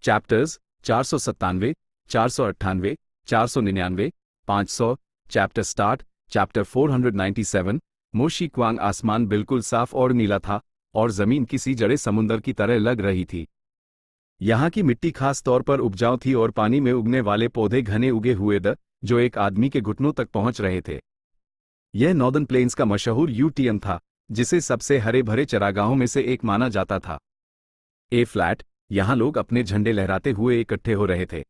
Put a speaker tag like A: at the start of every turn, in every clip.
A: Chapters 497, 498, 499, 500। Chapter start. Chapter 497। मोशी क्वांग। आसमान बिल्कुल साफ और नीला था और जमीन किसी जड़े समुंदर की तरह लग रही थी। यहाँ की मिट्टी खास तौर पर उपजाऊ थी और पानी में उगने वाले पौधे घने उगे हुए जो एक आदमी के घुटनों तक पहुंच रहे थे। यह नॉर्दर्न प्लेन्स का मशहूर यूटीएम था, जिसे सबसे हरे भरे चरागाहों में से एक माना जाता था। ए फ्लैट, यहाँ लोग अपने झंडे लहराते हुए इकट्ठे हो रहे थे।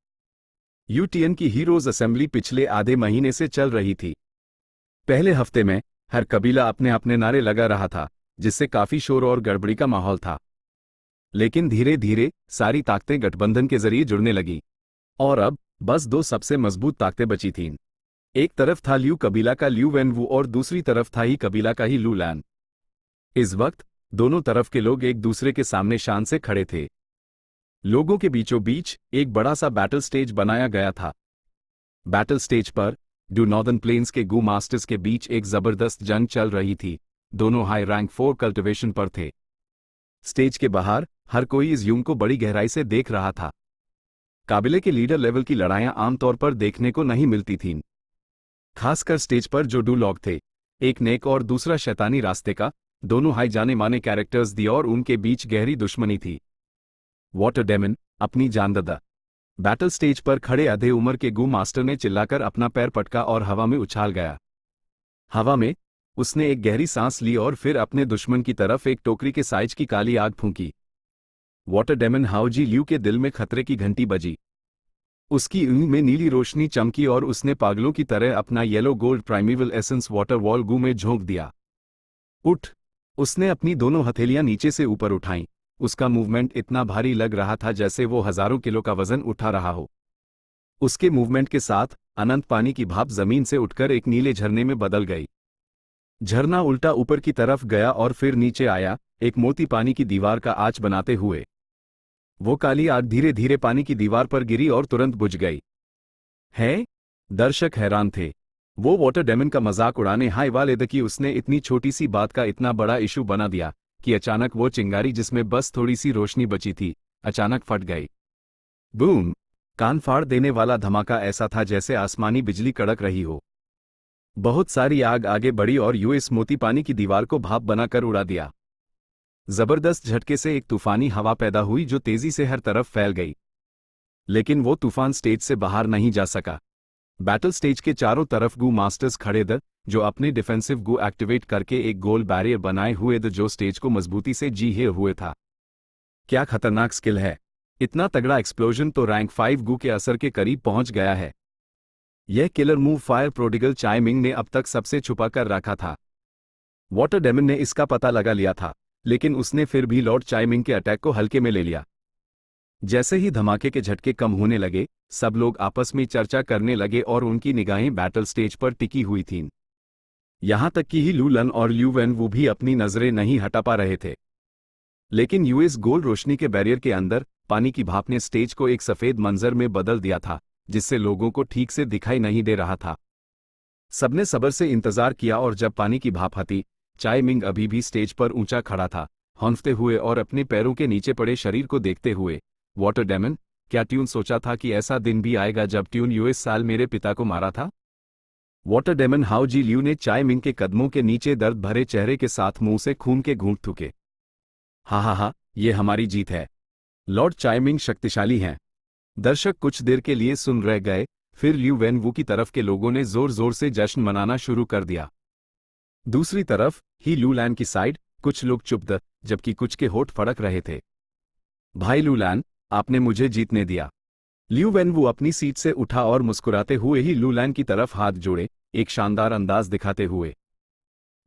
A: यूटीएन की हीरोज असेंबली पिछले आधे महीने से चल रही थी। पहले हफ्ते में हर कबीला अपने अपने नारे लगा रहा था, जिससे काफी शोर और गड़बड़ी का माहौल था। लेकिन धीरे धीरे सारी ताकतें गठबंधन के जरिए जुड़ने लगी और अब बस दो सबसे मजबूत ताकतें बची थीं। एक तरफ था ल्यू कबीला का ल्यू वेनवू और दूसरी तरफ था ही कबीला का ही लू लैन। इस वक्त दोनों तरफ के लोग एक दूसरे के सामने शान से खड़े थे। लोगों के बीचों बीच एक बड़ा सा बैटल स्टेज बनाया गया था। बैटल स्टेज पर डू नॉर्दर्न प्लेन्स के गू मास्टर्स के बीच एक जबरदस्त जंग चल रही थी। दोनों हाई रैंक 4 कल्टिवेशन पर थे। स्टेज के बाहर हर कोई इस युद्ध को बड़ी गहराई से देख रहा था। काबिले के लीडर लेवल की लड़ाइयां आमतौर पर देखने को नहीं मिलती थीं। खासकर स्टेज पर जो 2 लोग थे, एक नेक और दूसरा शैतानी रास्ते का, दोनों हाई जाने माने कैरेक्टर्स दी और उनके बीच गहरी दुश्मनी थी। वाटर डेमन, अपनी जान ददा। बैटल स्टेज पर खड़े आधे उम्र के गू मास्टर ने चिल्लाकर अपना पैर पटका और हवा में उछाल गया। हवा में उसने एक गहरी सांस ली और फिर अपने दुश्मन की तरफ एक टोकरी के साइज की काली आग फूंकी। वाटर डेमन हाउजी ल्यू के दिल में खतरे की घंटी बजी। उसकी ऊँख में नीली रोशनी चमकी और उसने पागलों की तरह अपना yellow gold primeval essence water wall goo में झोंक दिया। उठ! उसने अपनी दोनों हथेलियां नीचे से ऊपर उठाईं। उसका मूवमेंट इतना भारी लग रहा था जैसे वो हजारों किलो का वजन उठा रहा हो। उसके मूवमेंट के साथ अनंत पानी की भाप जमीन से उठकर एक नीले झरने में बदल गई। झरना उल्टा ऊपर की तरफ गया और फिर नीचे आया, एक मोती पानी की दीवार का आँच बनाते हुए। वो काली आग धीरे धीरे पानी की दीवार पर गिरी और तुरंत बुझ गई। है? दर्शक हैरान थे। वो वाटर डेमन का मजाक उड़ाने हाई वाले कि उसने इतनी छोटी सी बात का इतना बड़ा इशू बना दिया कि अचानक वो चिंगारी जिसमें बस थोड़ी सी रोशनी बची थी, अचानक फट गई। बूम! कान फाड़ देने वाला धमाका ऐसा था जैसे आसमानी बिजली कड़क रही हो। बहुत सारी आग आगे बढ़ी और यूएस मोती पानी की दीवार को भाप बनाकर उड़ा दिया। जबरदस्त झटके से एक तूफानी हवा पैदा हुई जो तेजी से हर तरफ फैल गई। लेकिन वो तूफान स्टेज से बाहर नहीं जा सका। बैटल स्टेज के चारों तरफ गू मास्टर्स खड़े जो अपने डिफेंसिव गू एक्टिवेट करके एक गोल बैरियर बनाए हुए जो स्टेज को मजबूती से जीहे हुए था। क्या खतरनाक स्किल है! इतना तगड़ा एक्सप्लोजन तो रैंक 5 गू के असर के करीब पहुंच गया है। यह killer move fire prodigal chiming ने अब तक सबसे छुपा कर रखा था। वाटर डेमन ने इसका पता लगा लिया था, लेकिन उसने फिर भी लॉर्ड चाइमिंग के अटैक को हल्के में ले लिया। जैसे ही धमाके के झटके कम होने लगे, सब लोग आपस में चर्चा करने लगे और उनकी निगाहें बैटल स्टेज पर टिकी हुई थीं। यहां तक कि ही लू लन और ल्यू वेन वो भी अपनी नजरें नहीं हटा पा रहे थे। लेकिन यूएस गोल्ड रोशनी के बैरियर के अंदर पानी की भाप ने स्टेज को एक सफेद मंजर में बदल दिया था, जिससे लोगों को ठीक से दिखाई नहीं दे रहा था। सबने सब्र से इंतजार किया और जब पानी की भाप हटी, चाइमिंग अभी भी स्टेज पर ऊंचा खड़ा था, हौंफते हुए और अपने पैरों के नीचे पड़े शरीर को देखते हुए। वाटर डेमन, क्या ट्यून सोचा था कि ऐसा दिन भी आएगा जब ट्यून यूएस साल मेरे पिता को मारा था? वाटर डेमन हाउजी ल्यू ने चाइमिंग के कदमों के नीचे दर्द भरे चेहरे के साथ मुंह से खून के घूंट थूके। हा, ये हमारी जीत है। लॉर्ड चाइमिंग शक्तिशाली हैं। दर्शक कुछ देर के लिए सुन रह गए, फिर ल्यू वेन वू की तरफ के लोगों ने जोर जोर से जश्न मनाना शुरू कर दिया। दूसरी तरफ ही लू लैन की साइड कुछ लोग चुप जबकि कुछ के होठ फड़क रहे थे। भाई लू लैन, आपने मुझे जीतने दिया। ल्यू वेन वू अपनी सीट से उठा और मुस्कुराते हुए ही लू लैन की तरफ हाथ जोड़े, एक शानदार अंदाज दिखाते हुए।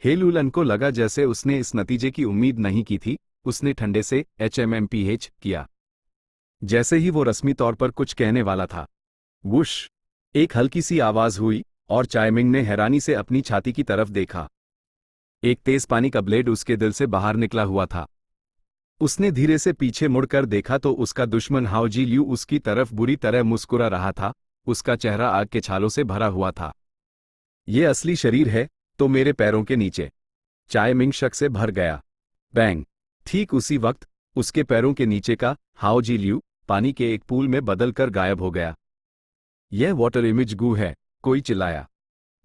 A: हे लू लैन को लगा जैसे उसने इस नतीजे की उम्मीद नहीं की थी। उसने ठंडे से HMMPH किया। जैसे ही वो रस्मी तौर पर कुछ कहने वाला था, वुश! एक हल्की सी आवाज हुई और चाइमिंग ने हैरानी से अपनी छाती की तरफ देखा। एक तेज पानी का ब्लेड उसके दिल से बाहर निकला हुआ था। उसने धीरे से पीछे मुड़कर देखा तो उसका दुश्मन हाउजी ल्यू उसकी तरफ बुरी तरह मुस्कुरा रहा था। उसका चेहरा आग के छालों से भरा हुआ था। ये असली शरीर है तो मेरे पैरों के नीचे। चाइमिंग शक से भर गया। बैंग! ठीक उसी वक्त उसके पैरों के नीचे का हाउजी ल्यू पानी के एक पूल में बदलकर गायब हो गया। यह वाटर इमेज गू है, कोई चिल्लाया।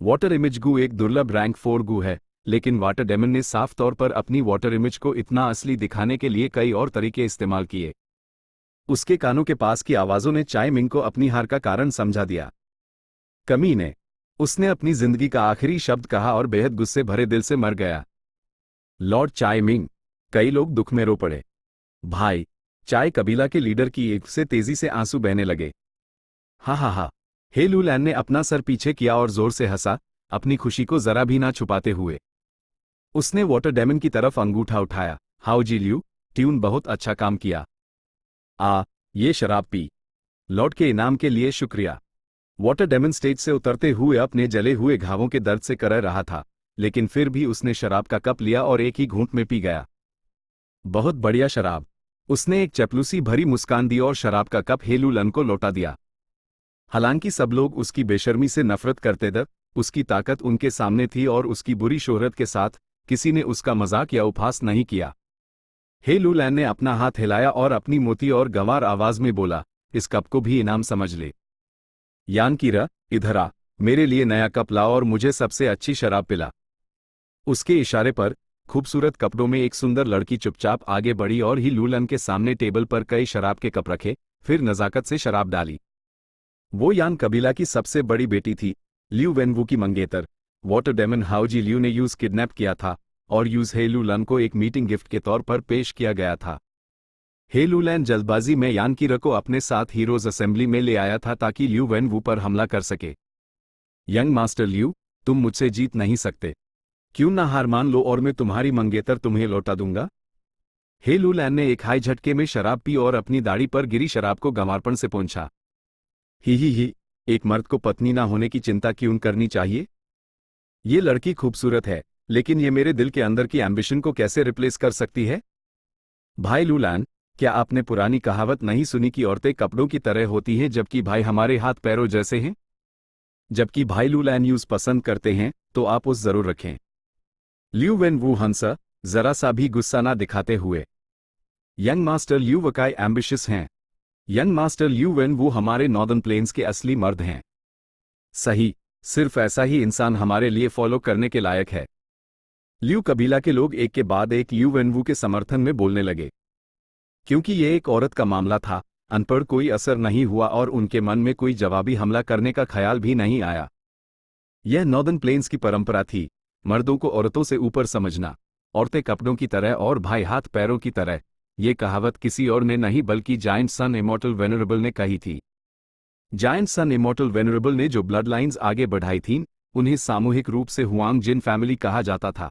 A: वाटर इमेज गू एक दुर्लभ रैंक 4 गू है, लेकिन वाटर डेमन ने साफ तौर पर अपनी वाटर इमेज को इतना असली दिखाने के लिए कई और तरीके इस्तेमाल किए। उसके कानों के पास की आवाज़ों ने चाय मिंग को अपनी हार का कारण समझा दिया। कमीने, उसने अपनी जिंदगी का आखिरी शब्द कहा और बेहद गुस्से भरे दिल से मर गया। लॉर्ड चाय मिंग, कई लोग दुख में रो पड़े। भाई, चाय कबीला के लीडर की एक से तेजी से आंसू बहने लगे। हा हा हा, हे लू लैन ने अपना सर पीछे किया और जोर से हंसा, अपनी खुशी को जरा भी ना छुपाते हुए। उसने वाटर डेमन की तरफ अंगूठा उठाया। हाउ जी ल्यू, ट्यून बहुत अच्छा काम किया। ये शराब पी। लॉर्ड के इनाम के लिए शुक्रिया। वाटर डेमन स्टेज से उतरते हुए अपने जले हुए घावों के दर्द से कर रहा था, लेकिन फिर भी उसने शराब का कप लिया और एक ही घूंट में पी गया। बहुत बढ़िया शराब। उसने एक चपलूसी भरी मुस्कान दी और शराब का कप हे लू लन को लौटा दिया। हालांकि सब लोग उसकी बेशर्मी से नफरत करते थे, उसकी ताकत उनके सामने थी और उसकी बुरी शोहरत के साथ किसी ने उसका मजाक या उपहास नहीं किया। हे लू लैन ने अपना हाथ हिलाया और अपनी मोटी और गंवार आवाज में बोला, इस कप को भी इनाम समझ ले। यान कीरा, इधर आ, मेरे लिए नया कप ला और मुझे सबसे अच्छी शराब पिला। उसके इशारे पर खूबसूरत कपड़ों में एक सुंदर लड़की चुपचाप आगे बढ़ी और ही लू लन के सामने टेबल पर कई शराब के कप रखे, फिर नजाकत से शराब डाली। वो यान कबीला की सबसे बड़ी बेटी थी, ल्यू वेनवू की मंगेतर। वाटर डेमन हाउजी ल्यू ने यूज किडनैप किया था और यूज हे लू लन को एक मीटिंग गिफ्ट के तौर पर पेश किया गया था। हे लू लैन जल्दबाजी में यान कीरा को अपने साथ हीरोज असेंबली में ले आया था ताकि ल्यू वेनवू पर हमला कर सके। यंग मास्टर ल्यू, तुम मुझसे जीत नहीं सकते। क्यों ना हार मान लो और मैं तुम्हारी मंगेतर तुम्हें लौटा दूंगा। हे लू लैन ने एक हाई झटके में शराब पी और अपनी दाढ़ी पर गिरी शराब को गंवारपन से पोंछा। ही, एक मर्द को पत्नी ना होने की चिंता क्यों करनी चाहिए? ये लड़की खूबसूरत है, लेकिन ये मेरे दिल के अंदर की एम्बिशन को कैसे रिप्लेस कर सकती है? भाई लू लैन, क्या आपने पुरानी कहावत नहीं सुनी कि औरतें कपड़ों की तरह होती हैं जबकि भाई हमारे हाथ पैरों जैसे हैं? जबकि भाई लू लैन यूज पसंद करते हैं तो आप उस जरूर रखें। ल्यू वेन वू हंसा, जरा सा भी गुस्सा ना दिखाते हुए। यंग मास्टर ल्यू वकाई एम्बिशियस हैं। यंग मास्टर ल्यू वेन वो हमारे नॉर्दर्न प्लेन्स के असली मर्द हैं। सही, सिर्फ ऐसा ही इंसान हमारे लिए फॉलो करने के लायक है। ल्यू कबीला के लोग एक के बाद एक ल्यू वेनवू के समर्थन में बोलने लगे। क्योंकि ये एक औरत का मामला था, उन पर कोई असर नहीं हुआ और उनके मन में कोई जवाबी हमला करने का ख्याल भी नहीं आया। यह नॉर्दर्न प्लेन्स की परंपरा थी, मर्दों को औरतों से ऊपर समझना, औरतें कपड़ों की तरह और भाई हाथ पैरों की तरह। ये कहावत किसी और ने नहीं बल्कि जायंट सन इमॉर्टल वेनरेबल ने कही थी। जायंट सन इमॉर्टल वेनरेबल ने जो ब्लड लाइन्स आगे बढ़ाई थीं, उन्हें सामूहिक रूप से हुआंग जिन फैमिली कहा जाता था।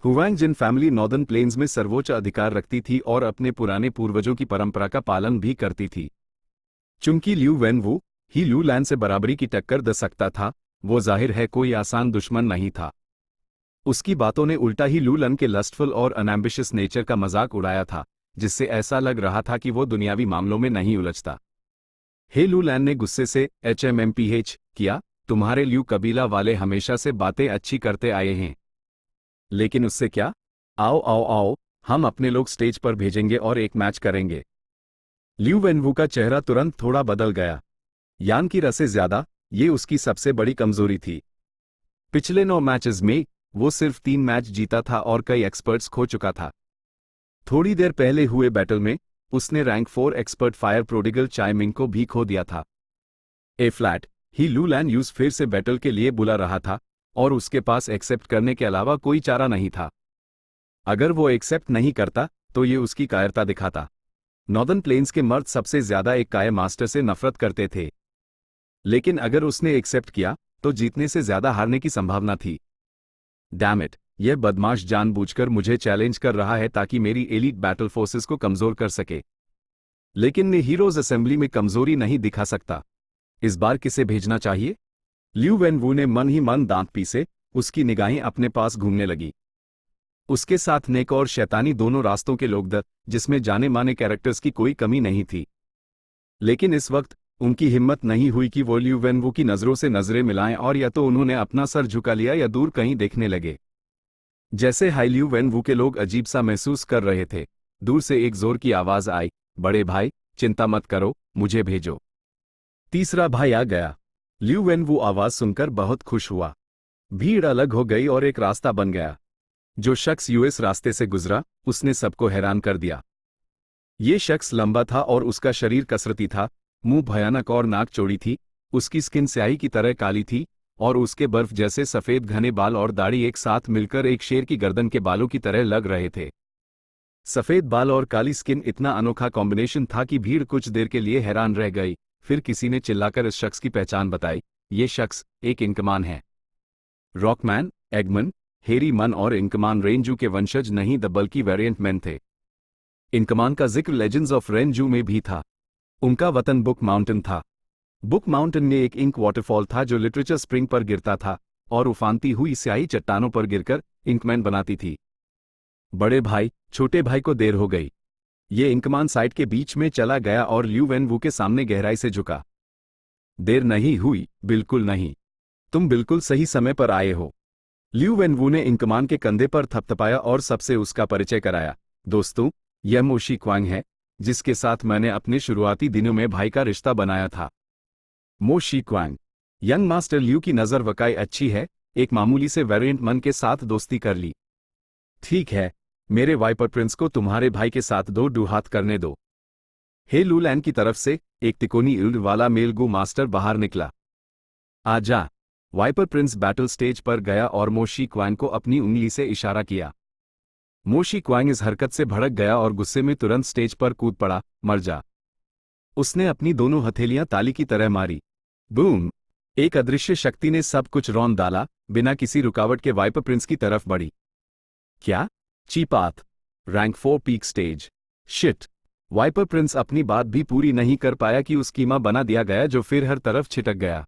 A: हुआंग जिन फैमिली नॉर्दर्न प्लेन्स में सर्वोच्च अधिकार रखती थी और अपने पुराने पूर्वजों की परंपरा का पालन भी करती थी। चूंकि ल्यू वेनवू ही लू लैन से बराबरी की टक्कर दे सकता था, वो जाहिर है कोई आसान दुश्मन नहीं था। उसकी बातों ने उल्टा ही लू लन के लस्टफुल और अनएम्बिशियस नेचर का मजाक उड़ाया था, जिससे ऐसा लग रहा था कि वो दुनियावी मामलों में नहीं उलझता। हे लू लैन ने गुस्से से HMMPH किया, तुम्हारे ल्यू कबीला वाले हमेशा से बातें अच्छी करते आए हैं, लेकिन उससे क्या? आओ आओ आओ, हम अपने लोग स्टेज पर भेजेंगे और एक मैच करेंगे। ल्यू वेनवू का चेहरा तुरंत थोड़ा बदल गया। यान की रसे ज्यादा, ये उसकी सबसे बड़ी कमजोरी थी। पिछले 9 मैचेस में वो सिर्फ 3 मैच जीता था और कई एक्सपर्ट्स खो चुका था। थोड़ी देर पहले हुए बैटल में उसने रैंक 4 एक्सपर्ट फायर प्रोडिगल चाय मिंग को भी खो दिया था। ए फ्लैट ही लू लैन यूज फिर से बैटल के लिए बुला रहा था और उसके पास एक्सेप्ट करने के अलावा कोई चारा नहीं था। अगर वो एक्सेप्ट नहीं करता तो ये उसकी कायरता दिखाता। नॉर्दर्न प्लेन्स के मर्द सबसे ज्यादा एक काय मास्टर से नफरत करते थे, लेकिन अगर उसने एक्सेप्ट किया तो जीतने से ज्यादा हारने की संभावना थी। डैम इट, यह बदमाश जानबूझकर मुझे चैलेंज कर रहा है ताकि मेरी एलीट बैटल फोर्सेस को कमजोर कर सके, लेकिन मैं हीरोज असेंबली में कमजोरी नहीं दिखा सकता। इस बार किसे भेजना चाहिए? ल्यू वेनवू ने मन ही मन दांत पीसे, उसकी निगाहें अपने पास घूमने लगी। उसके साथ नेक और शैतानी दोनों रास्तों के लोग द, जिसमें जाने माने कैरेक्टर्स की कोई कमी नहीं थी, लेकिन इस वक्त उनकी हिम्मत नहीं हुई कि वो ल्यू वेनवू की नजरों से नजरें मिलाएं और या तो उन्होंने अपना सर झुका लिया या दूर कहीं देखने लगे। जैसे हाई ल्यू वेनवू के लोग अजीब सा महसूस कर रहे थे। दूर से एक जोर की आवाज आई, बड़े भाई, चिंता मत करो, मुझे भेजो। तीसरा भाई आ गया। ल्यू वेनवू आवाज सुनकर बहुत खुश हुआ। भीड़ अलग हो गई और एक रास्ता बन गया। जो शख्स यूएस रास्ते से गुजरा, उसने सबको हैरान कर दिया। ये शख्स लंबा था और उसका शरीर कसरती था, मुंह भयानक और नाक चौड़ी थी, उसकी स्किन स्याही की तरह काली थी और उसके बर्फ जैसे सफेद घने बाल और दाढ़ी एक साथ मिलकर एक शेर की गर्दन के बालों की तरह लग रहे थे। सफेद बाल और काली स्किन इतना अनोखा कॉम्बिनेशन था कि भीड़ कुछ देर के लिए हैरान रह गई। फिर किसी ने चिल्लाकर इस शख्स की पहचान बताई, ये शख्स एक इंकमान है। रॉकमैन, एगमन, हेरी मन और इंकमान रेंजू के वंशज नहीं बल्कि वेरिएंट मैन थे। इंकमान का जिक्र लेजेंड्स ऑफ रेंजू में भी था। उनका वतन बुक माउंटेन था। बुक माउंटेन में एक इंक वाटरफॉल था जो लिटरेचर स्प्रिंग पर गिरता था और उफानती हुई स्याही चट्टानों पर गिरकर इंकमैन बनाती थी। बड़े भाई, छोटे भाई को देर हो गई। ये इंकमान साइट के बीच में चला गया और ल्यू वेनवू के सामने गहराई से झुका। देर नहीं हुई, बिल्कुल नहीं। तुम बिल्कुल सही समय पर आए हो। ल्यू वेनवू ने इंकमान के कंधे पर थपथपाया और सबसे उसका परिचय कराया। दोस्तों, यह मोशी क्वांग है, जिसके साथ मैंने अपने शुरुआती दिनों में भाई का रिश्ता बनाया था। मोशी क्वांग। यंग मास्टर ल्यू की नज़र वकाई अच्छी है, एक मामूली से वेरिएंट मन के साथ दोस्ती कर ली। ठीक है, मेरे वाइपर प्रिंस को तुम्हारे भाई के साथ दो डुहात करने दो। हे लूलैन की तरफ से एक तिकोनी इल्ड वाला मेलगू मास्टर बाहर निकला। आजा। वाइपर प्रिंस बैटल स्टेज पर गया और मोशी क्वांग को अपनी उंगली से इशारा किया। मोशी क्वांग इस हरकत से भड़क गया और गुस्से में तुरंत स्टेज पर कूद पड़ा। मर जा। उसने अपनी दोनों हथेलियां ताली की तरह मारी। बूम! एक अदृश्य शक्ति ने सब कुछ रौंद डाला, बिना किसी रुकावट के वाइपर प्रिंस की तरफ बढ़ी। क्या? चीपात। Rank 4 peak stage. Shit! Viper prince अपनी बात भी पूरी नहीं कर पाया कि उस कीमा बना दिया गया जो फिर हर तरफ छिटक गया।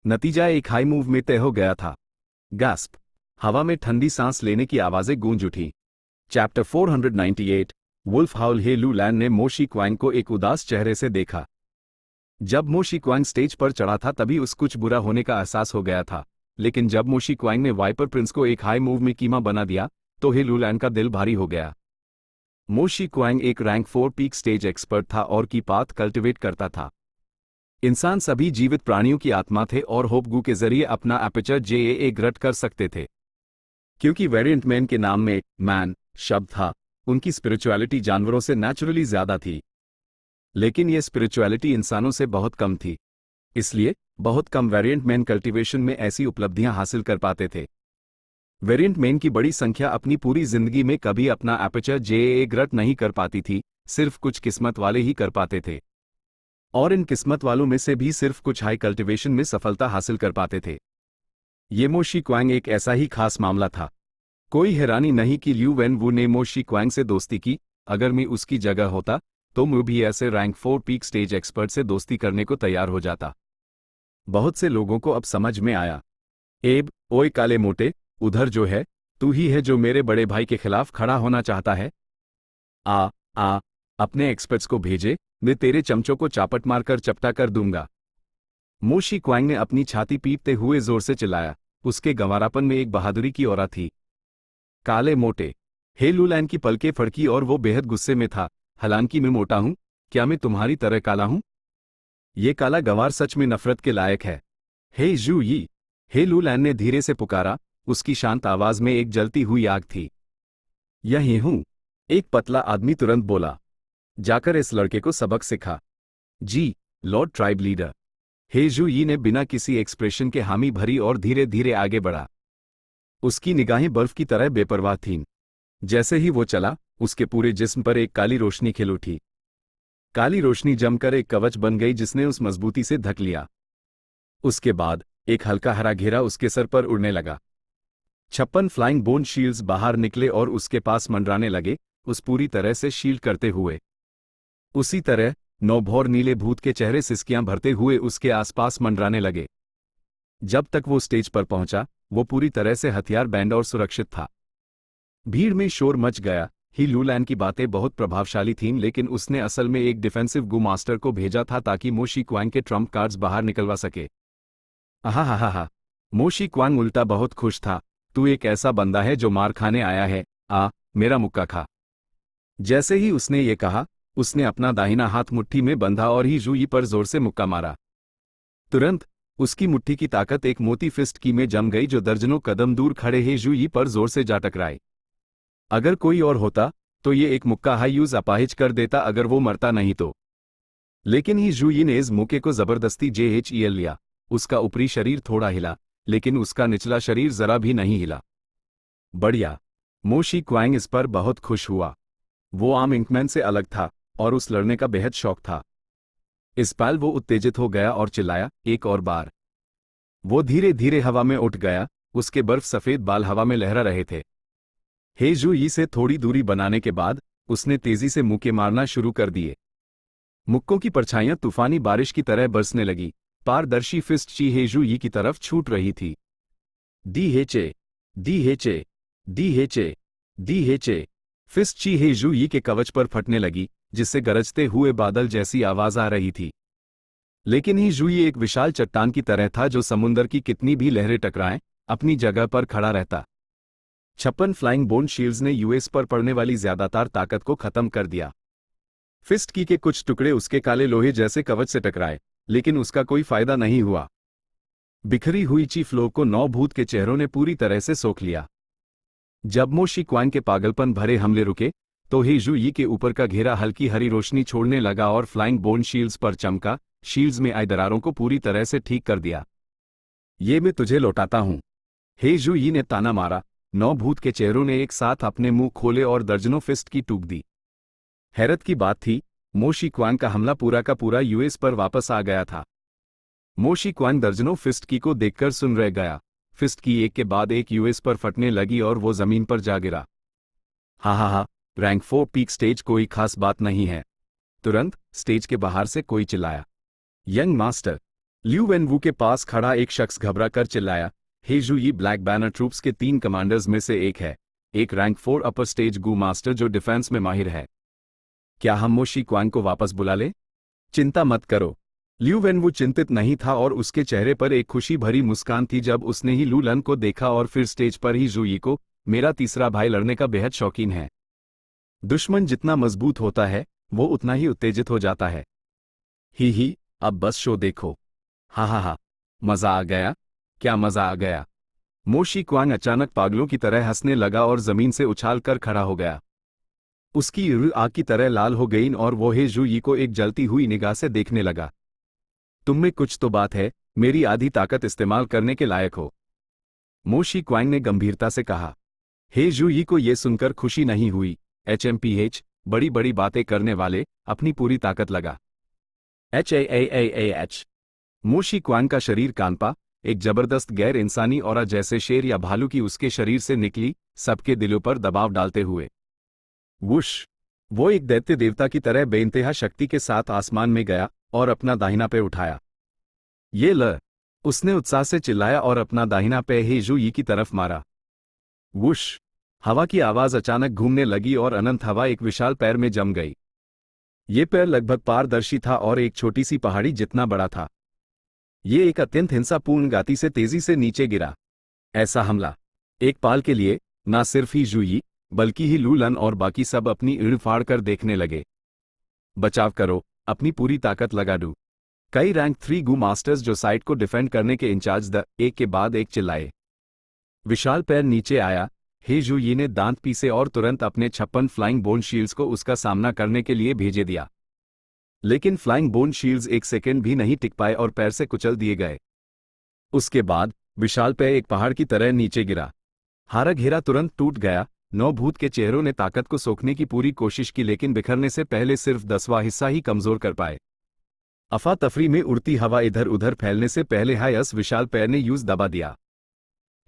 A: नतीजा एक हाई मूव में तय हो गया था। गैस्प! हवा में ठंडी सांस लेने की आवाजें गूंज उठी। चैप्टर 498 वुल्फ हाउल। हे लूलैन ने मोशी क्वांग को एक उदास चेहरे से देखा। जब मोशी क्वांग स्टेज पर चढ़ा था तभी उस कुछ बुरा होने का एहसास हो गया था, लेकिन जब मोशी क्वांग ने वाइपर प्रिंस को एक हाई मूव में कीमा बना दिया तो हे लूलैन का दिल भारी हो गया। मोशी क्वांग एक रैंक 4 पीक स्टेज एक्सपर्ट था और की पाथ कल्टिवेट करता था। इंसान सभी जीवित प्राणियों की आत्मा थे और होपगू के जरिए अपना एपर्चर जे ग्रट कर सकते थे। क्योंकि वेरिएंट मैन के नाम में मैन शब्द था, उनकी स्पिरिचुअलिटी जानवरों से नेचुरली ज्यादा थी। लेकिन यह स्पिरिचुअलिटी इंसानों से बहुत कम थी, इसलिए बहुत कम वेरिएंट मैन कल्टीवेशन में ऐसी उपलब्धियां हासिल कर पाते थे। वेरिएंट मैन की बड़ी संख्या अपनी पूरी जिंदगी में कभी अपना एपर्चर जे ग्रट नहीं कर पाती थी, सिर्फ कुछ किस्मत वाले ही कर पाते थे। और इन किस्मत वालों में से भी सिर्फ कुछ हाई कल्टीवेशन में सफलता हासिल कर पाते थे। ये मोशी क्वांग एक ऐसा ही खास मामला था। कोई हैरानी नहीं कि ल्यू वेनवू ने मोशी क्वांग से दोस्ती की। अगर मैं उसकी जगह होता तो मैं भी ऐसे रैंक 4 पीक स्टेज एक्सपर्ट से दोस्ती करने को तैयार हो जाता। बहुत से लोगों को अब समझ में आया। एब, ओए काले मोटे, उधर जो है, तू ही है जो मेरे बड़े भाई के खिलाफ खड़ा होना चाहता है। आ अपने एक्सपर्ट्स को भेजे, मैं तेरे चमचों को चापट मारकर चपटा कर दूंगा। मोशी क्वांग ने अपनी छाती पीटते हुए जोर से चिल्लाया। उसके गंवारापन में एक बहादुरी की औरा थी। काले मोटे। हे लूलैन की पलकें फड़की और वो बेहद गुस्से में था। हालांकि मैं मोटा हूं, क्या मैं तुम्हारी तरह काला हूं? ये काला गंवार सच में नफरत के लायक है। हे जू यी! हे लूलैन ने धीरे से पुकारा, उसकी शांत आवाज में एक जलती हुई आग थी। यही हूं, एक पतला आदमी तुरंत बोला। जाकर इस लड़के को सबक सिखा। जी, लॉर्ड ट्राइब लीडर। हे जू यी ने बिना किसी एक्सप्रेशन के हामी भरी और धीरे धीरे आगे बढ़ा। उसकी निगाहें बर्फ की तरह बेपरवाह थीं। जैसे ही वो चला, उसके पूरे जिस्म पर एक काली रोशनी खिल उठी। काली रोशनी जमकर एक कवच बन गई जिसने उस मजबूती से ढक लिया। उसके बाद एक हल्का हरा घेरा उसके सर पर उड़ने लगा। 56 फ्लाइंग बोन शील्ड्स बाहर निकले और उसके पास मंडराने लगे, उस पूरी तरह से शील्ड करते हुए। उसी तरह 9 भौर नीले भूत के चेहरे सिसकियां भरते हुए उसके आसपास मंडराने लगे। जब तक वो स्टेज पर पहुंचा, वो पूरी तरह से हथियार बैंड और सुरक्षित था। भीड़ में शोर मच गया। ही लूलैन की बातें बहुत प्रभावशाली थीं, लेकिन उसने असल में एक डिफेंसिव गू मास्टर को भेजा था ताकि मोशी क्वांग के ट्रम्प कार्ड्स बाहर निकलवा सके। आहा। मोशी क्वांग उल्टा बहुत खुश था। तू एक ऐसा बंदा है जो मार खाने आया है, मेरा मुक्का खा। जैसे ही उसने ये कहा, उसने अपना दाहिना हाथ मुट्ठी में बंधा और ही जूई पर जोर से मुक्का मारा। तुरंत उसकी मुट्ठी की ताकत एक मोती फिस्ट की में जम गई जो दर्जनों कदम दूर खड़े हे जूई पर जोर से जा टकराई। अगर कोई और होता तो ये एक मुक्का हाईयूज अपाहिज कर देता अगर वो मरता नहीं तो। लेकिन ही जूई ने इस मौके को जबरदस्ती जेल लिया। उसका ऊपरी शरीर थोड़ा हिला, लेकिन उसका निचला शरीर जरा भी नहीं हिला। बढ़िया। मो शी क्वांग इस पर बहुत खुश हुआ। वो आम इंकमैन से अलग था और उस लड़ने का बेहद शौक था। इस पल वो उत्तेजित हो गया और चिल्लाया, एक और बार। वो धीरे धीरे हवा में उठ गया, उसके बर्फ सफेद बाल हवा में लहरा रहे थे। हे जूई से थोड़ी दूरी बनाने के बाद उसने तेजी से मुक्के मारना शुरू कर दिए। मुक्कों की परछाइयां तूफानी बारिश की तरह बरसने लगी। पारदर्शी फिस्ट ची हे जूई की तरफ छूट रही थी। डी हेचे, डी हेचे, डी हेचे, डी हेचे। फिस्ट ची हे जूई के कवच पर फटने लगी, जिससे गरजते हुए बादल जैसी आवाज आ रही थी। लेकिन ही जूई एक विशाल चट्टान की तरह था जो समुंदर की कितनी भी लहरें टकराएं अपनी जगह पर खड़ा रहता। 56 फ्लाइंग बोन शील्ड्स ने यूएस पर पड़ने वाली ज्यादातर ताकत को खत्म कर दिया। फिस्ट की के कुछ टुकड़े उसके काले लोहे जैसे कवच से टकराए, लेकिन उसका कोई फायदा नहीं हुआ। बिखरी हुई ची फ्लो को 9 भूत के चेहरों ने पूरी तरह से सोख लिया। जब मो शी क्वांग के पागलपन भरे हमले रुके तो हे जूई के ऊपर का घेरा हल्की हरी रोशनी छोड़ने लगा और फ्लाइंग बोन शील्ड्स पर चमका। शील्ड्स में आई दरारों को पूरी तरह से ठीक कर दिया। ये मैं तुझे लौटाता हूं, हे जूई ने ताना मारा। 9 भूत के चेहरों ने एक साथ अपने मुंह खोले और दर्जनों फिस्ट की टूक दी। हैरत की बात थी, मो शी क्वांग का हमला पूरा का पूरा यूएस पर वापस आ गया था। मो शी क्वांग दर्जनों फिस्ट की को देखकर सुन रह गया। फिस्ट की एक के बाद एक यूएस पर फटने लगी और वो जमीन पर जा गिरा। हा, रैंक 4 पीक स्टेज कोई खास बात नहीं है। तुरंत स्टेज के बाहर से कोई चिल्लाया। Young master. ल्यू वेनवू के पास खड़ा एक शख्स घबरा कर चिल्लाया, हे जूई ब्लैक बैनर ट्रूप्स के 3 कमांडर्स में से एक है, एक रैंक 4 अपर स्टेज गू मास्टर जो डिफेंस में माहिर है। क्या हम मो शी क्वांग को वापस बुला ले? चिंता मत करो। ल्यू वेनवू चिंतित नहीं था और उसके चेहरे पर एक खुशी भरी मुस्कान थी जब उसने ही लू लन को देखा और फिर स्टेज पर ही जूई को। मेरा तीसरा भाई लड़ने का बेहद शौकीन है। दुश्मन जितना मजबूत होता है वो उतना ही उत्तेजित हो जाता है। ही, अब बस शो देखो। हा, मजा आ गया। क्या मजा आ गया? मो शी क्वांग अचानक पागलों की तरह हंसने लगा और जमीन से उछाल कर खड़ा हो गया। उसकी रूह आग की तरह लाल हो गई और वो हे जूई को एक जलती हुई निगाह से देखने लगा। तुम में कुछ तो बात है, मेरी आधी ताकत इस्तेमाल करने के लायक हो, मो शी क्वांग ने गंभीरता से कहा। हे जूई को यह सुनकर खुशी नहीं हुई। HMPH, बड़ी बड़ी बातें करने वाले, अपनी पूरी ताकत लगा। HAAAAH। मो शी क्वांग का शरीर कांपा। एक जबरदस्त गैर इंसानी औरा जैसे शेर या भालू की उसके शरीर से निकली, सबके दिलों पर दबाव डालते हुए। वुश! वो एक दैत्य देवता की तरह बेइंतहा शक्ति के साथ आसमान में गया और अपना दाहिना पैर उठाया। ये ल! उसने उत्साह से चिल्लाया और अपना दाहिना पैर हे जूई की तरफ मारा। वुश! हवा की आवाज अचानक घूमने लगी और अनंत हवा एक विशाल पैर में जम गई। ये पैर लगभग पारदर्शी था और एक छोटी सी पहाड़ी जितना बड़ा था। ये एक अत्यंत हिंसापूर्ण गति से तेजी से नीचे गिरा। ऐसा हमला एक पाल के लिए ना सिर्फ ही जूई बल्कि ही लू लन और बाकी सब अपनी ईड़ फाड़ कर देखने लगे। बचाव करो, अपनी पूरी ताकत लगा दो। कई रैंक 3 गू मास्टर्स जो साइट को डिफेंड करने के इंचार्ज एक के बाद एक चिल्लाए। विशाल पैर नीचे आया। हे जूई ने दांत पीसे और तुरंत अपने 56 फ्लाइंग बोन शील्ड्स को उसका सामना करने के लिए भेजे दिया। लेकिन फ्लाइंग बोन शील्ड्स एक सेकंड भी नहीं टिक पाए और पैर से कुचल दिए गए। उसके बाद विशाल पैर एक पहाड़ की तरह नीचे गिरा। हारा घेरा तुरंत टूट गया। 9 भूत के चेहरों ने ताकत को सोखने की पूरी कोशिश की लेकिन बिखरने से पहले सिर्फ 10वां हिस्सा ही कमजोर कर पाए। अफा तफरी में उड़ती हवा इधर उधर फैलने से पहले हायस विशाल पैर ने यूज दबा दिया।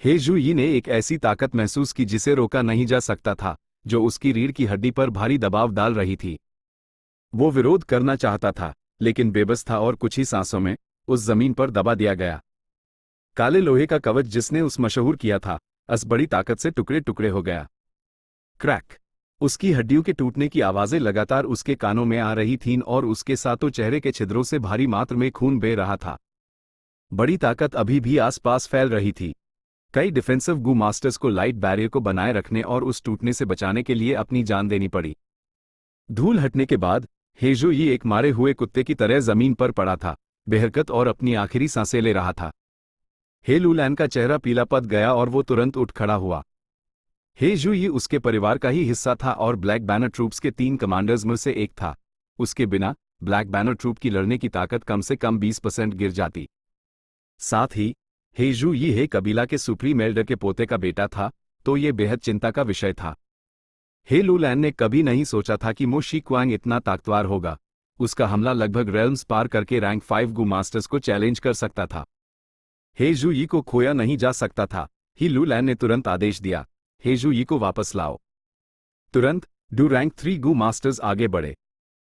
A: हे जूई ने एक ऐसी ताकत महसूस की जिसे रोका नहीं जा सकता था, जो उसकी रीढ़ की हड्डी पर भारी दबाव डाल रही थी। वो विरोध करना चाहता था, लेकिन बेबस था और कुछ ही सांसों में उस जमीन पर दबा दिया गया। काले लोहे का कवच जिसने उस मशहूर किया था, अस बड़ी ताकत से टुकड़े टुकड़े हो गया। क्रैक! उसकी हड्डियों के टूटने की आवाजें लगातार उसके कानों में आ रही थीं और उसके सातों चेहरे के छिद्रों से भारी मात्रा में खून बह रहा था। बड़ी ताकत अभी भी आसपास फैल रही थी। कई डिफेंसिव गू मास्टर्स को लाइट बैरियर को बनाए रखने और उस टूटने से बचाने के लिए अपनी जान देनी पड़ी। धूल हटने के बाद हेजुई एक मारे हुए कुत्ते की तरह जमीन पर पड़ा था, बेहरकत और अपनी आखिरी सांसें ले रहा था। हे लूलैन का चेहरा पीला पड़ गया और वो तुरंत उठ खड़ा हुआ। हेजुई उसके परिवार का ही हिस्सा था और ब्लैक बैनर ट्रूप्स के 3 कमांडर्स में से एक था। उसके बिना ब्लैक बैनर ट्रूप की लड़ने की ताकत कम से कम 20% गिर जाती। साथ ही हेजुई हे कबीला के सुप्रीम एल्डर के पोते का बेटा था, तो ये बेहद चिंता का विषय था। हे लूलैन ने कभी नहीं सोचा था कि मो शी क्वांग इतना ताकतवर होगा। उसका हमला लगभग रेल्म्स पार करके रैंक 5 गू मास्टर्स को चैलेंज कर सकता था। हेजुई को खोया नहीं जा सकता था। ही लूलैन ने तुरंत आदेश दिया, हेजुई को वापस लाओ। तुरंत डू रैंक 3 गू मास्टर्स आगे बढ़े।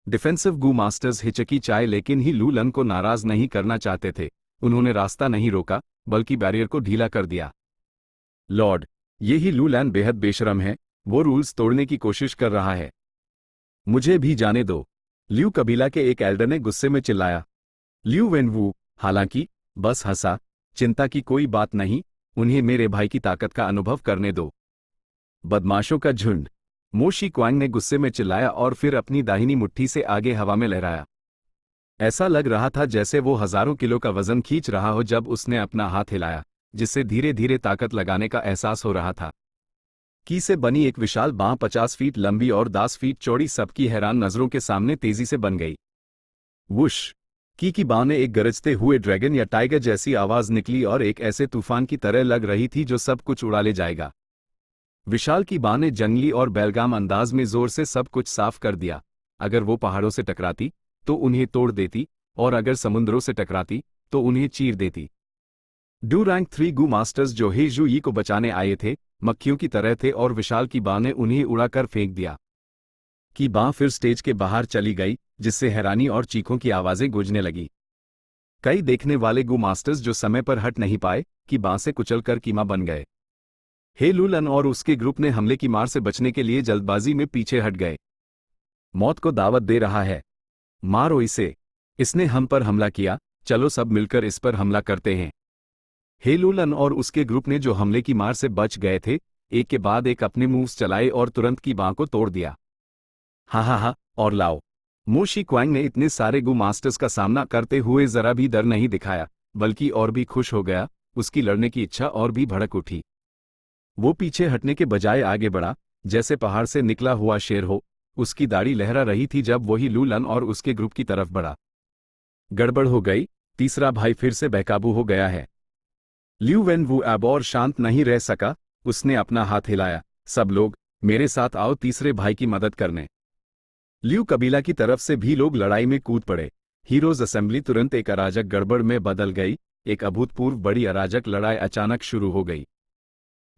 A: डिफेंसिव गू मास्टर्स हिचकिचाए, लेकिन ही लूलन को नाराज नहीं करना चाहते थे। उन्होंने रास्ता नहीं रोका, बल्कि बैरियर को ढीला कर दिया। लॉर्ड, ये ही लूलैन बेहद बेशरम है। वो रूल्स तोड़ने की कोशिश कर रहा है। मुझे भी जाने दो, ल्यू कबीला के एक एल्डर ने गुस्से में चिल्लाया। ल्यू वेनवू हालांकि बस हंसा, चिंता की कोई बात नहीं, उन्हें मेरे भाई की ताकत का अनुभव करने दो। बदमाशों का झुंड, मो शी क्वांग ने गुस्से में चिल्लाया और फिर अपनी दाहिनी मुट्ठी से आगे हवा में लहराया। ऐसा लग रहा था जैसे वो हजारों किलो का वजन खींच रहा हो जब उसने अपना हाथ हिलाया, जिससे धीरे धीरे ताकत लगाने का एहसास हो रहा था। की से बनी एक विशाल बांह 50 फीट लंबी और 10 फीट चौड़ी सबकी हैरान नजरों के सामने तेजी से बन गई। वुश की बांह ने एक गरजते हुए ड्रैगन या टाइगर जैसी आवाज निकली और एक ऐसे तूफान की तरह लग रही थी जो सब कुछ उड़ा ले जाएगा। विशाल की बांह ने जंगली और बेलगाम अंदाज में जोर से सब कुछ साफ कर दिया। अगर वो पहाड़ों से टकराती तो उन्हें तोड़ देती, और अगर समुद्रों से टकराती तो उन्हें चीर देती। डू रैंक 3 गू मास्टर्स जो हेजुई को बचाने आए थे, मक्खियों की तरह थे और विशाल की बांह ने उन्हें उड़ाकर फेंक दिया। की बांह फिर स्टेज के बाहर चली गई, जिससे हैरानी और चीखों की आवाजें गूंजने लगी। कई देखने वाले गू मास्टर्स जो समय पर हट नहीं पाए, की बांह से कुचलकर कीमा बन गए। हे लूलन और उसके ग्रुप ने हमले की मार से बचने के लिए जल्दबाजी में पीछे हट गए। मौत को दावत दे रहा है, मारो इसे, इसने हम पर हमला किया, चलो सब मिलकर इस पर हमला करते हैं। हे लूलन और उसके ग्रुप ने जो हमले की मार से बच गए थे, एक के बाद एक अपने मूव्स चलाए और तुरंत की बांह को तोड़ दिया। हा, और लाओ। मो शी क्वांग ने इतने सारे गू मास्टर्स का सामना करते हुए जरा भी डर नहीं दिखाया, बल्कि और भी खुश हो गया। उसकी लड़ने की इच्छा और भी भड़क उठी। वो पीछे हटने के बजाय आगे बढ़ा, जैसे पहाड़ से निकला हुआ शेर हो। उसकी दाढ़ी लहरा रही थी जब वही लूलन और उसके ग्रुप की तरफ बढ़ा। गड़बड़ हो गई, तीसरा भाई फिर से बेकाबू हो गया है। ल्यू वेनवू अब और शांत नहीं रह सका, उसने अपना हाथ हिलाया। सब लोग मेरे साथ आओ तीसरे भाई की मदद करने। ल्यू कबीला की तरफ से भी लोग लड़ाई में कूद पड़े। हीरोज असेंबली तुरंत एक अराजक गड़बड़ में बदल गई। एक अभूतपूर्व बड़ी अराजक लड़ाई अचानक शुरू हो गई।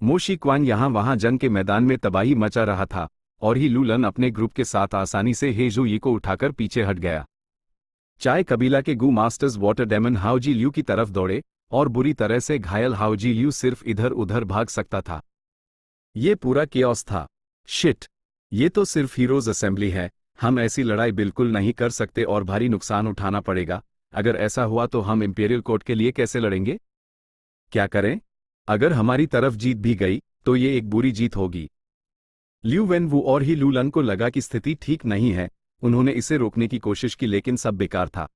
A: मो शी क्वांग यहां वहां जंग के मैदान में तबाही मचा रहा था, और ही लूलन अपने ग्रुप के साथ आसानी से हेजुई को उठाकर पीछे हट गया। चाय कबीला के गू मास्टर्स वाटर डेमन हाउजी ल्यू की तरफ दौड़े, और बुरी तरह से घायल हाउजी ल्यू सिर्फ इधर उधर भाग सकता था। ये पूरा केओस था। शिट, ये तो सिर्फ हीरोज असेंबली है। हम ऐसी लड़ाई बिल्कुल नहीं कर सकते और भारी नुकसान उठाना पड़ेगा। अगर ऐसा हुआ तो हम इंपीरियल कोर्ट के लिए कैसे लड़ेंगे? क्या करें? अगर हमारी तरफ जीत भी गई तो ये एक बुरी जीत होगी। ल्यू वेनवू और ही लूलन को लगा कि स्थिति ठीक नहीं है। उन्होंने इसे रोकने की कोशिश की, लेकिन सब बेकार था।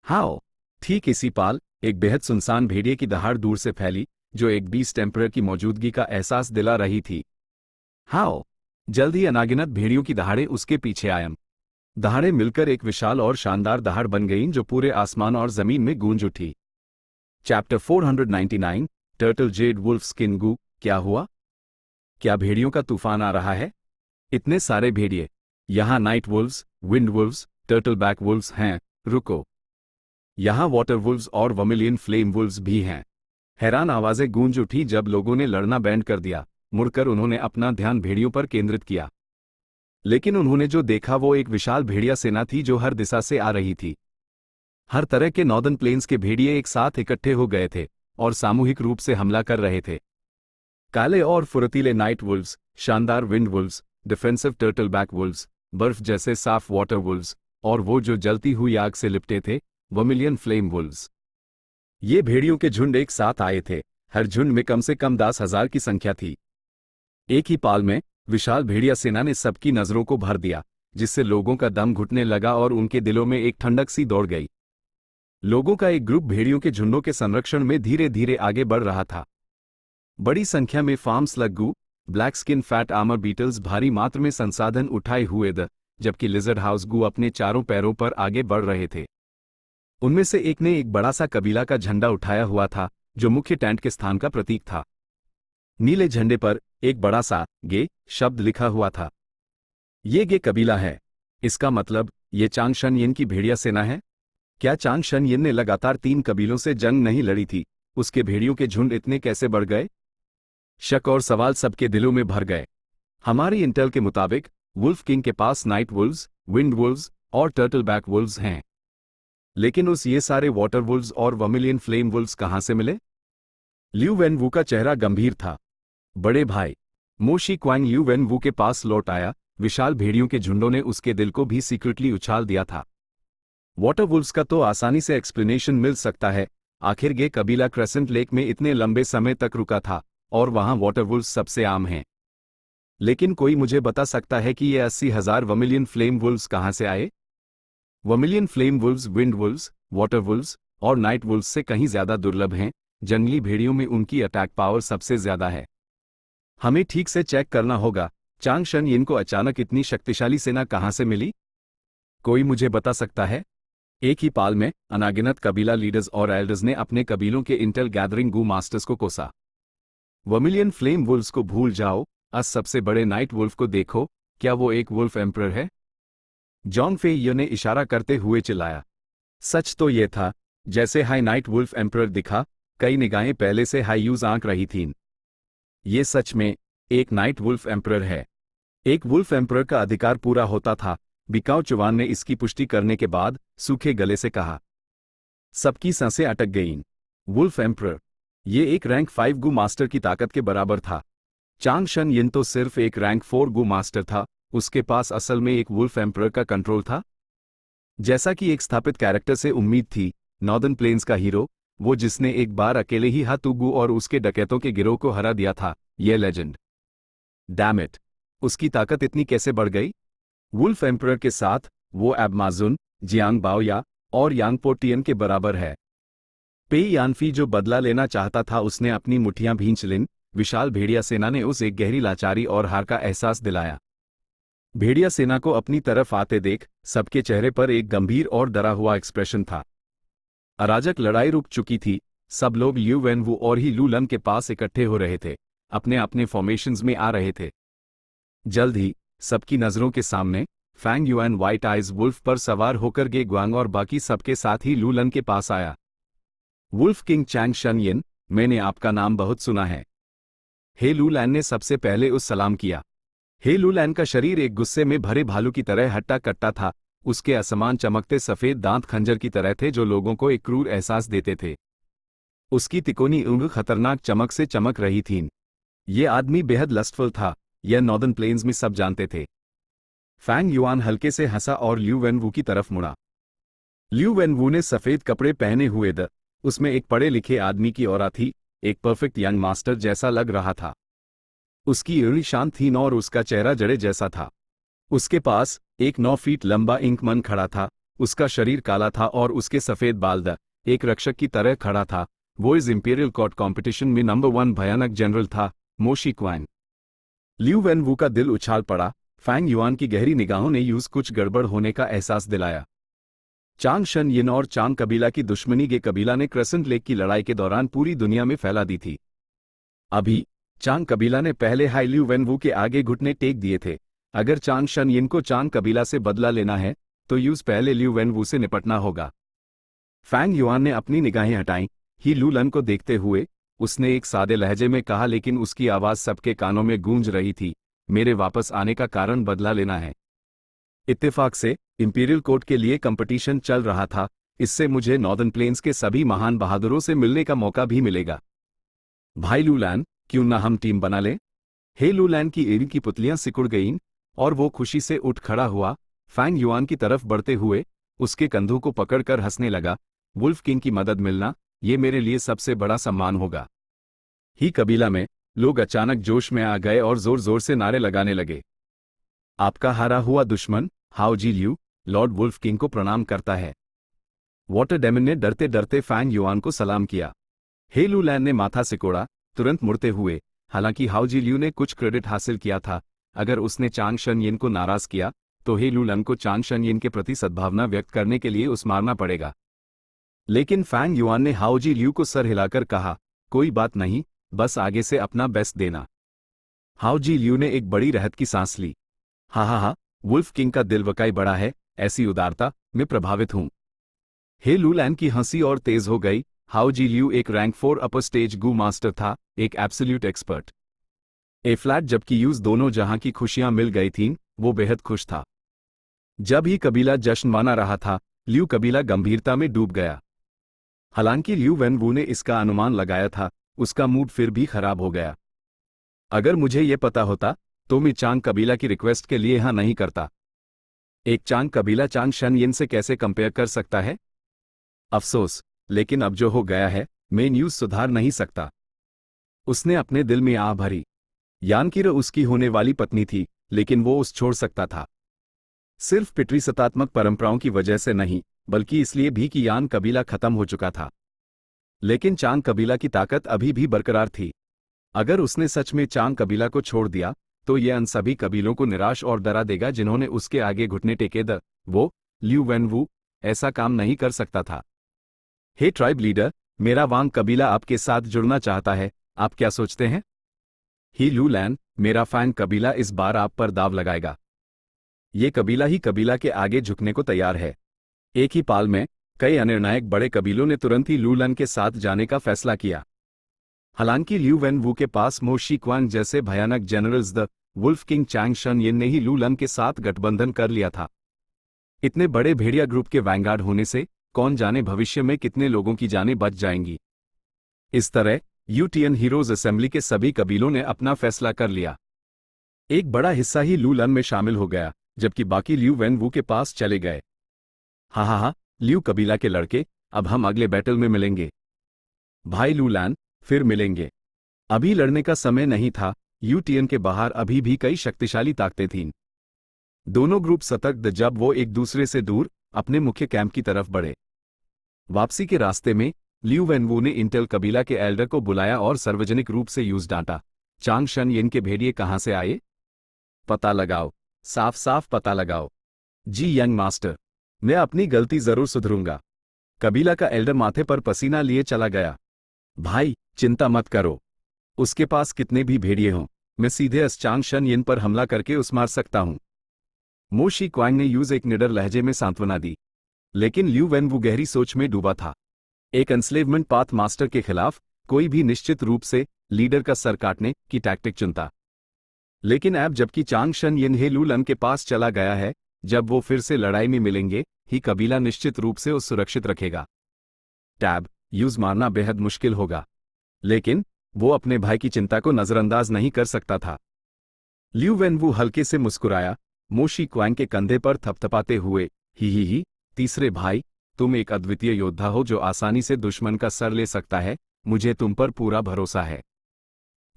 A: हाओ, ठीक इसी पाल एक बेहद सुनसान भेड़िए की दहाड़ दूर से फैली, जो एक बीस्ट टेम्परर की मौजूदगी का एहसास दिला रही थी। हाओ, जल्द ही अनागिनत भेड़ियों की दहाड़े उसके पीछे आयम। दहाड़े मिलकर एक विशाल और शानदार दहाड़ बन गईं जो पूरे आसमान और जमीन में गूंज उठी। Chapter 499 turtle jade wolf skin goo. क्या हुआ? क्या भेड़ियों का तूफान आ रहा है? इतने सारे भेड़िए। यहां night Wolves, wind Wolves, turtle back Wolves हैं। रुको, यहां वाटर वुल्व्स और वर्मिलियन फ्लेम वुल्व्स भी हैं। हैरान आवाजें गूंज उठी जब लोगों ने लड़ना बैंड कर दिया। मुड़कर उन्होंने अपना ध्यान भेड़ियों पर केंद्रित किया, लेकिन उन्होंने जो देखा वो एक विशाल भेड़िया सेना थी जो हर दिशा से आ रही थी। हर तरह के नॉर्दर्न प्लेन्स के भेड़िए एक साथ इकट्ठे हो गए थे और सामूहिक रूप से हमला कर रहे थे। काले और फुर्तीले नाइट वुल्व्स, शानदार wind Wolves, defensive turtle back Wolves, बर्फ जैसे साफ वाटर वुल्व्स, और वो जो जलती हुई आग से लिपटे थे, वर्मिलियन फ्लेम वुल्व्स। ये भेड़ियों के झुंड एक साथ आए थे। हर झुंड में कम से कम 10,000 की संख्या थी। एक ही पाल में विशाल भेड़िया सेना ने सबकी नजरों को भर दिया। जिससे लोगों का दम घुटने लगा और उनके दिलों में एक ठंडक सी दौड़ गई। लोगों का एक ग्रुप भेड़ियों के झुंडों के संरक्षण में धीरे धीरे आगे बढ़ रहा था। बड़ी संख्या में farm slug, black skin fat armour beetles भारी मात्रा में संसाधन उठाए हुए जबकि लिजर्ड हाउस गू अपने चारों पैरों पर आगे बढ़ रहे थे। उनमें से एक ने एक बड़ा सा कबीला का झंडा उठाया हुआ था, जो मुख्य टेंट के स्थान का प्रतीक था। नीले झंडे पर एक बड़ा सा गे शब्द लिखा हुआ था। ये गे कबीला है। इसका मतलब ये चांग शन यिन की भेड़िया सेना है। क्या चांग शन यिन ने लगातार 3 कबीलों से जंग नहीं लड़ी थी? उसके भेड़ियों के झुंड इतने कैसे बढ़ गए? शक और सवाल सबके दिलों में भर गए। हमारी इंटेल के मुताबिक वुल्फ किंग के पास नाइट वुल्व्स, विंड वुल्व्स और टर्टल बैक वुल्व्स हैं। लेकिन ये सारे वाटर वुल्व्स और वर्मिलियन फ्लेम वुल्व्स कहां से मिले? ल्यू वेन वू का चेहरा गंभीर था। बड़े भाई मो शी क्वांग ल्यू वेन वू के पास लौट आया। विशाल भेड़ियों के झुंडों ने उसके दिल को भी सीक्रेटली उछाल दिया था। वाटर वुल्व्स का तो आसानी से एक्सप्लेनेशन मिल सकता है। आखिर गे कबीला क्रेसेंट लेक में इतने लंबे समय तक रुका था और वहां वाटर वुल्व्स सबसे आम हैं। लेकिन कोई मुझे बता सकता है कि ये 80,000 वर्मिलियन फ्लेम वुल्व्स कहां से आए? Vermilion flame Wolves wind Wolves, water Wolves और नाइट वुल्व्स से कहीं ज्यादा दुर्लभ हैं। जंगली भेड़ियों में उनकी अटैक पावर सबसे ज्यादा है। हमें ठीक से चेक करना होगा, चांग शन यिन को अचानक इतनी शक्तिशाली सेना कहां से मिली? कोई मुझे बता सकता है? एक ही पाल में अनागिनत कबीला लीडर्स और एल्डर्स ने अपने कबीलों के इंटेल गैदरिंग गू मास्टर्स को कोसा। वर्मिलियन फ्लेम वुल्व्स को भूल जाओ, सबसे बड़े नाइट वुल्फ को देखो, क्या वो एक वुल्फ एम्परर है? जॉन फे ये ने इशारा करते हुए चिल्लाया। सच तो ये था, जैसे हाई नाइट वुल्फ एम्परर दिखा, कई निगाहें पहले से हाई यूज आंक रही थीं। ये सच में एक नाइट वुल्फ एम्परर है। एक वुल्फ एम्परर का अधिकार पूरा होता था। बिकाऊ चुवान ने इसकी पुष्टि करने के बाद सूखे गले से कहा। सबकी सांसें अटक गईं। वुल्फ एम्परर, ये एक रैंक 5 गू मास्टर की ताकत के बराबर था। चांग शन यिन तो सिर्फ एक रैंक 4 गू मास्टर था, उसके पास असल में एक वुल्फ एम्परर का कंट्रोल था। जैसा कि एक स्थापित कैरेक्टर से उम्मीद थी, नॉर्दर्न प्लेन्स का हीरो, वो जिसने एक बार अकेले ही हातुगू और उसके डकैतों के गिरोह को हरा दिया था, ये लेजेंड। डैम इट, उसकी ताकत इतनी कैसे बढ़ गई? वुल्फ एम्परर के साथ वो एबमाजुन, जियांग बाओया और यांगपो टियन के बराबर है। पे यानफी जो बदला लेना चाहता था, उसने अपनी मुठ्ठियां भींच लिन। विशाल भेड़िया सेना ने उसे एक गहरी लाचारी और हार का एहसास दिलाया। भेड़िया सेना को अपनी तरफ आते देख सबके चेहरे पर एक गंभीर और डरा हुआ एक्सप्रेशन था। अराजक लड़ाई रुक चुकी थी। सब लोग ल्यू वेन वू और ही लू लन के पास इकट्ठे हो रहे थे, अपने अपने फॉर्मेशंस में आ रहे थे। जल्द ही सबकी नजरों के सामने Fang Yuan white eyes wolf पर सवार होकर गे ग्वांग और बाकी सबके साथ ही लू लन के पास आया। वुल्फ किंग चांग शन यिन, मैंने आपका नाम बहुत सुना है। हे लू लैन ने सबसे पहले उस सलाम किया। हे लू लैन का शरीर एक गुस्से में भरे भालू की तरह हट्टा कट्टा था। उसके असमान चमकते सफेद दांत खंजर की तरह थे, जो लोगों को एक क्रूर एहसास देते थे। उसकी तिकोनी ऊँग खतरनाक चमक से चमक रही थीं। ये आदमी बेहद लस्टफुल था, यह नॉर्दर्न प्लेन्स में सब जानते थे। फैंग युआन हल्के से हंसा और ल्यू वेन वू की तरफ मुड़ा। ल्यू वेन वू ने सफेद कपड़े पहने हुए उसमें एक पढ़े लिखे आदमी की औरा थी, एक परफेक्ट यंग मास्टर जैसा लग रहा था। उसकी एड़ी शांत थी और उसका चेहरा जड़े जैसा था। उसके पास एक 9 फीट लंबा इंकमन खड़ा था। उसका शरीर काला था और उसके सफेद बाल एक रक्षक की तरह खड़ा था। वो इस इंपीरियल कोर्ट कंपटीशन में नंबर 1 भयानक जनरल था, मो शी क्वांग। ल्यू वेन वू का दिल उछाल पड़ा। फैंग युआन की गहरी निगाहों ने यूज कुछ गड़बड़ होने का एहसास दिलाया। चांग शन यिन और चांग कबीला की दुश्मनी गे कबीला ने क्रेसेंट लेक की लड़ाई के दौरान पूरी दुनिया में फैला दी थी। अभी चांग कबीला ने पहले हाई ल्यू वेन वू के आगे घुटने टेक दिए थे। अगर चांग शन यिन को चांग कबीला से बदला लेना है तो यूज पहले ल्यू वेन वू से निपटना होगा। फैंग युआन ने अपनी निगाहें हटाई। ही लू लन को देखते हुए उसने एक सादे लहजे में कहा, लेकिन उसकी आवाज सबके कानों में गूंज रही थी, मेरे वापस आने का कारण बदला लेना है। इत्तेफाक से इंपीरियल कोर्ट के लिए कंपटीशन चल रहा था। इससे मुझे नॉर्दर्न प्लेन्स के सभी महान बहादुरों से मिलने का मौका भी मिलेगा। भाई लू लैन, क्यों ना हम टीम बना लें? हे लू लैन की एड़ी की पुतलियां सिकुड़ गईं और वो खुशी से उठ खड़ा हुआ। फैंग युआन की तरफ बढ़ते हुए उसके कंधों को पकड़कर हंसने लगा। वुल्फ किंग की मदद मिलना, ये मेरे लिए सबसे बड़ा सम्मान होगा। ही कबीला में लोग अचानक जोश में आ गए और जोर जोर से नारे लगाने लगे। आपका हारा हुआ दुश्मन, हाओ जी ल्यू लॉर्ड वुल्फ किंग को प्रणाम करता है। वाटर डेमन ने डरते डरते फैंग युआन को सलाम किया। हे लू लैन ने माथा सिकोड़ा, तुरंत मुड़ते हुए। हालांकि हाओ जी ल्यू ने कुछ क्रेडिट हासिल किया था, अगर उसने चांग शन यिन को नाराज किया तो हे लू लैन को चांग शन यिन के प्रति सद्भावना व्यक्त करने के लिए उस मारना पड़ेगा। लेकिन फैंग युआन ने हाओ जी ल्यू को सर हिलाकर कहा, कोई बात नहीं, बस आगे से अपना बेस्ट देना। हाओ जी ल्यू ने एक बड़ी राहत की सांस ली। हा, वुल्फ किंग का दिल वकाई बड़ा है, ऐसी उदारता मैं प्रभावित हूं। हे लू लैन की हंसी और तेज हो गई। हाओ जी ल्यू एक रैंक 4 अपर स्टेज गू मास्टर था, एक एब्सोल्यूट एक्सपर्ट। ए फ्लैट जबकि यूज दोनों जहां की खुशियां मिल गई थीं, वो बेहद खुश था। जब ही कबीला जश्न मना रहा था, ल्यू कबीला गंभीरता में डूब गया। हालांकि ल्यू वेनवू ने इसका अनुमान लगाया था, उसका मूड फिर भी खराब हो गया। अगर मुझे ये पता होता तो मैं चांग कबीला की रिक्वेस्ट के लिए हाँ नहीं करता। एक चांग कबीला चांग शन यिन से कैसे कंपेयर कर सकता है? अफसोस, लेकिन अब जो हो गया है, मैं न्यूज सुधार नहीं सकता। उसने अपने दिल में आह भरी। यानकीर उसकी होने वाली पत्नी थी, लेकिन वो उस छोड़ सकता था। सिर्फ पितृसत्तात्मक परंपराओं की वजह से नहीं, बल्कि इसलिए भी कि यान कबीला खत्म हो चुका था। लेकिन चांग कबीला की ताकत अभी भी बरकरार थी। अगर उसने सच में चांग कबीला को छोड़ दिया तो यह उन सभी कबीलों को निराश और डरा देगा जिन्होंने उसके आगे घुटने टेके वो ल्यू वेनवू ऐसा काम नहीं कर सकता था। हे ट्राइब लीडर, मेरा वांग कबीला आपके साथ जुड़ना चाहता है, आप क्या सोचते हैं? ही लू लैन, मेरा फैंग कबीला इस बार आप पर दाव लगाएगा। ये कबीला ही कबीला के आगे झुकने को तैयार है। एक ही पाल में कई अनिर्णायक बड़े कबीलों ने तुरंत ही लू लैन के साथ जाने का फैसला किया। हालांकि ल्यू वेनवू के पास मो शिक्वांग जैसे भयानक जनरल्स द वुल्फ किंग चांग शन यिन ने ही लू लैन के साथ गठबंधन कर लिया था। इतने बड़े भेड़िया ग्रुप के वैंगार्ड होने से कौन जाने भविष्य में कितने लोगों की जानें बच जाएंगी। इस तरह यूटियन हीरोज असेंबली के सभी कबीलों ने अपना फैसला कर लिया। एक बड़ा हिस्सा ही लू लैन में शामिल हो गया, जबकि बाकी ल्यू वेनवू के पास चले गए। हा, ल्यू कबीला के लड़के, अब हम अगले बैटल में मिलेंगे। भाई लू लैन, फिर मिलेंगे। अभी लड़ने का समय नहीं था, यूटियन के बाहर अभी भी कई शक्तिशाली ताकतें थीं। दोनों ग्रुप सतर्क जब वो एक दूसरे से दूर अपने मुख्य कैंप की तरफ बढ़े। वापसी के रास्ते में ल्यू वेनवू ने इंटेल कबीला के एल्डर को बुलाया और सार्वजनिक रूप से यूज डांटा। चांग शन यिन के भेड़िए कहां से आए? पता लगाओ, साफ साफ पता लगाओ। जी यंग मास्टर, मैं अपनी गलती जरूर सुधरूंगा। कबीला का एल्डर माथे पर पसीना लिए चला गया। भाई, चिंता मत करो, उसके पास कितने भी भेड़िए हों, मैं सीधे इस चांग शन यिन पर हमला करके उस मार सकता हूं। मो शिक्वांग ने यूज एक निडर लहजे में सांत्वना दी। लेकिन ल्यू वेनवू गहरी सोच में डूबा था। एक एंस्लेवमेंट पाथ मास्टर के खिलाफ कोई भी निश्चित रूप से लीडर का सर काटने की टैक्टिक चुनता। लेकिन अब जबकि चांग शन यिन हे लू लैन के पास चला गया है, जब वो फिर से लड़ाई में मिलेंगे ही कबीला निश्चित रूप से उस सुरक्षित रखेगा। टैब यूज मारना बेहद मुश्किल होगा, लेकिन वो अपने भाई की चिंता को नजरअंदाज नहीं कर सकता था। ल्यू वेनवू हल्के से मुस्कुराया, मो शिक्वांग के कंधे पर थपथपाते हुए, ही, तीसरे भाई, तुम एक अद्वितीय योद्धा हो जो आसानी से दुश्मन का सर ले सकता है, मुझे तुम पर पूरा भरोसा है।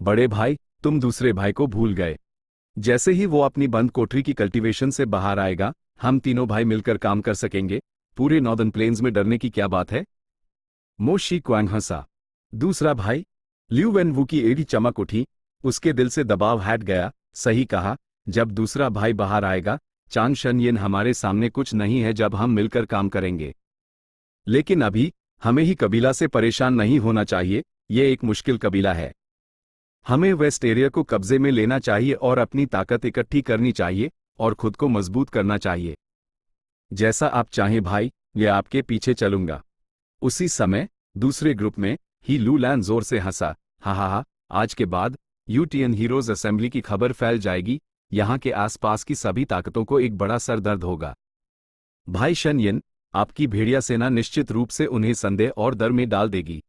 A: बड़े भाई, तुम दूसरे भाई को भूल गए। जैसे ही वो अपनी बंद कोठरी की कल्टीवेशन से बाहर आएगा, हम तीनों भाई मिलकर काम कर सकेंगे। पूरे नॉर्दर्न प्लेन्स में डरने की क्या बात है? मो शिक्वांग हंसा। दूसरा भाई? ल्यू वेनवू की एड़ी चमक उठी, उसके दिल से दबाव हट गया। सही कहा, जब दूसरा भाई बाहर आएगा, चांग शन यिन हमारे सामने कुछ नहीं है जब हम मिलकर काम करेंगे। लेकिन अभी हमें ही कबीला से परेशान नहीं होना चाहिए, ये एक मुश्किल कबीला है। हमें वेस्ट एरिया को कब्जे में लेना चाहिए और अपनी ताकत इकट्ठी करनी चाहिए और खुद को मजबूत करना चाहिए। जैसा आप चाहें भाई, मैं आपके पीछे चलूंगा। उसी समय दूसरे ग्रुप में ही लू लैन जोर से हंसा। हा, आज के बाद यूटियन हीरोज असेंबली की खबर फैल जाएगी, यहाँ के आसपास की सभी ताकतों को एक बड़ा सरदर्द होगा। भाई शन यिन, आपकी भेड़िया सेना निश्चित रूप से उन्हें संदेह और डर में डाल देगी।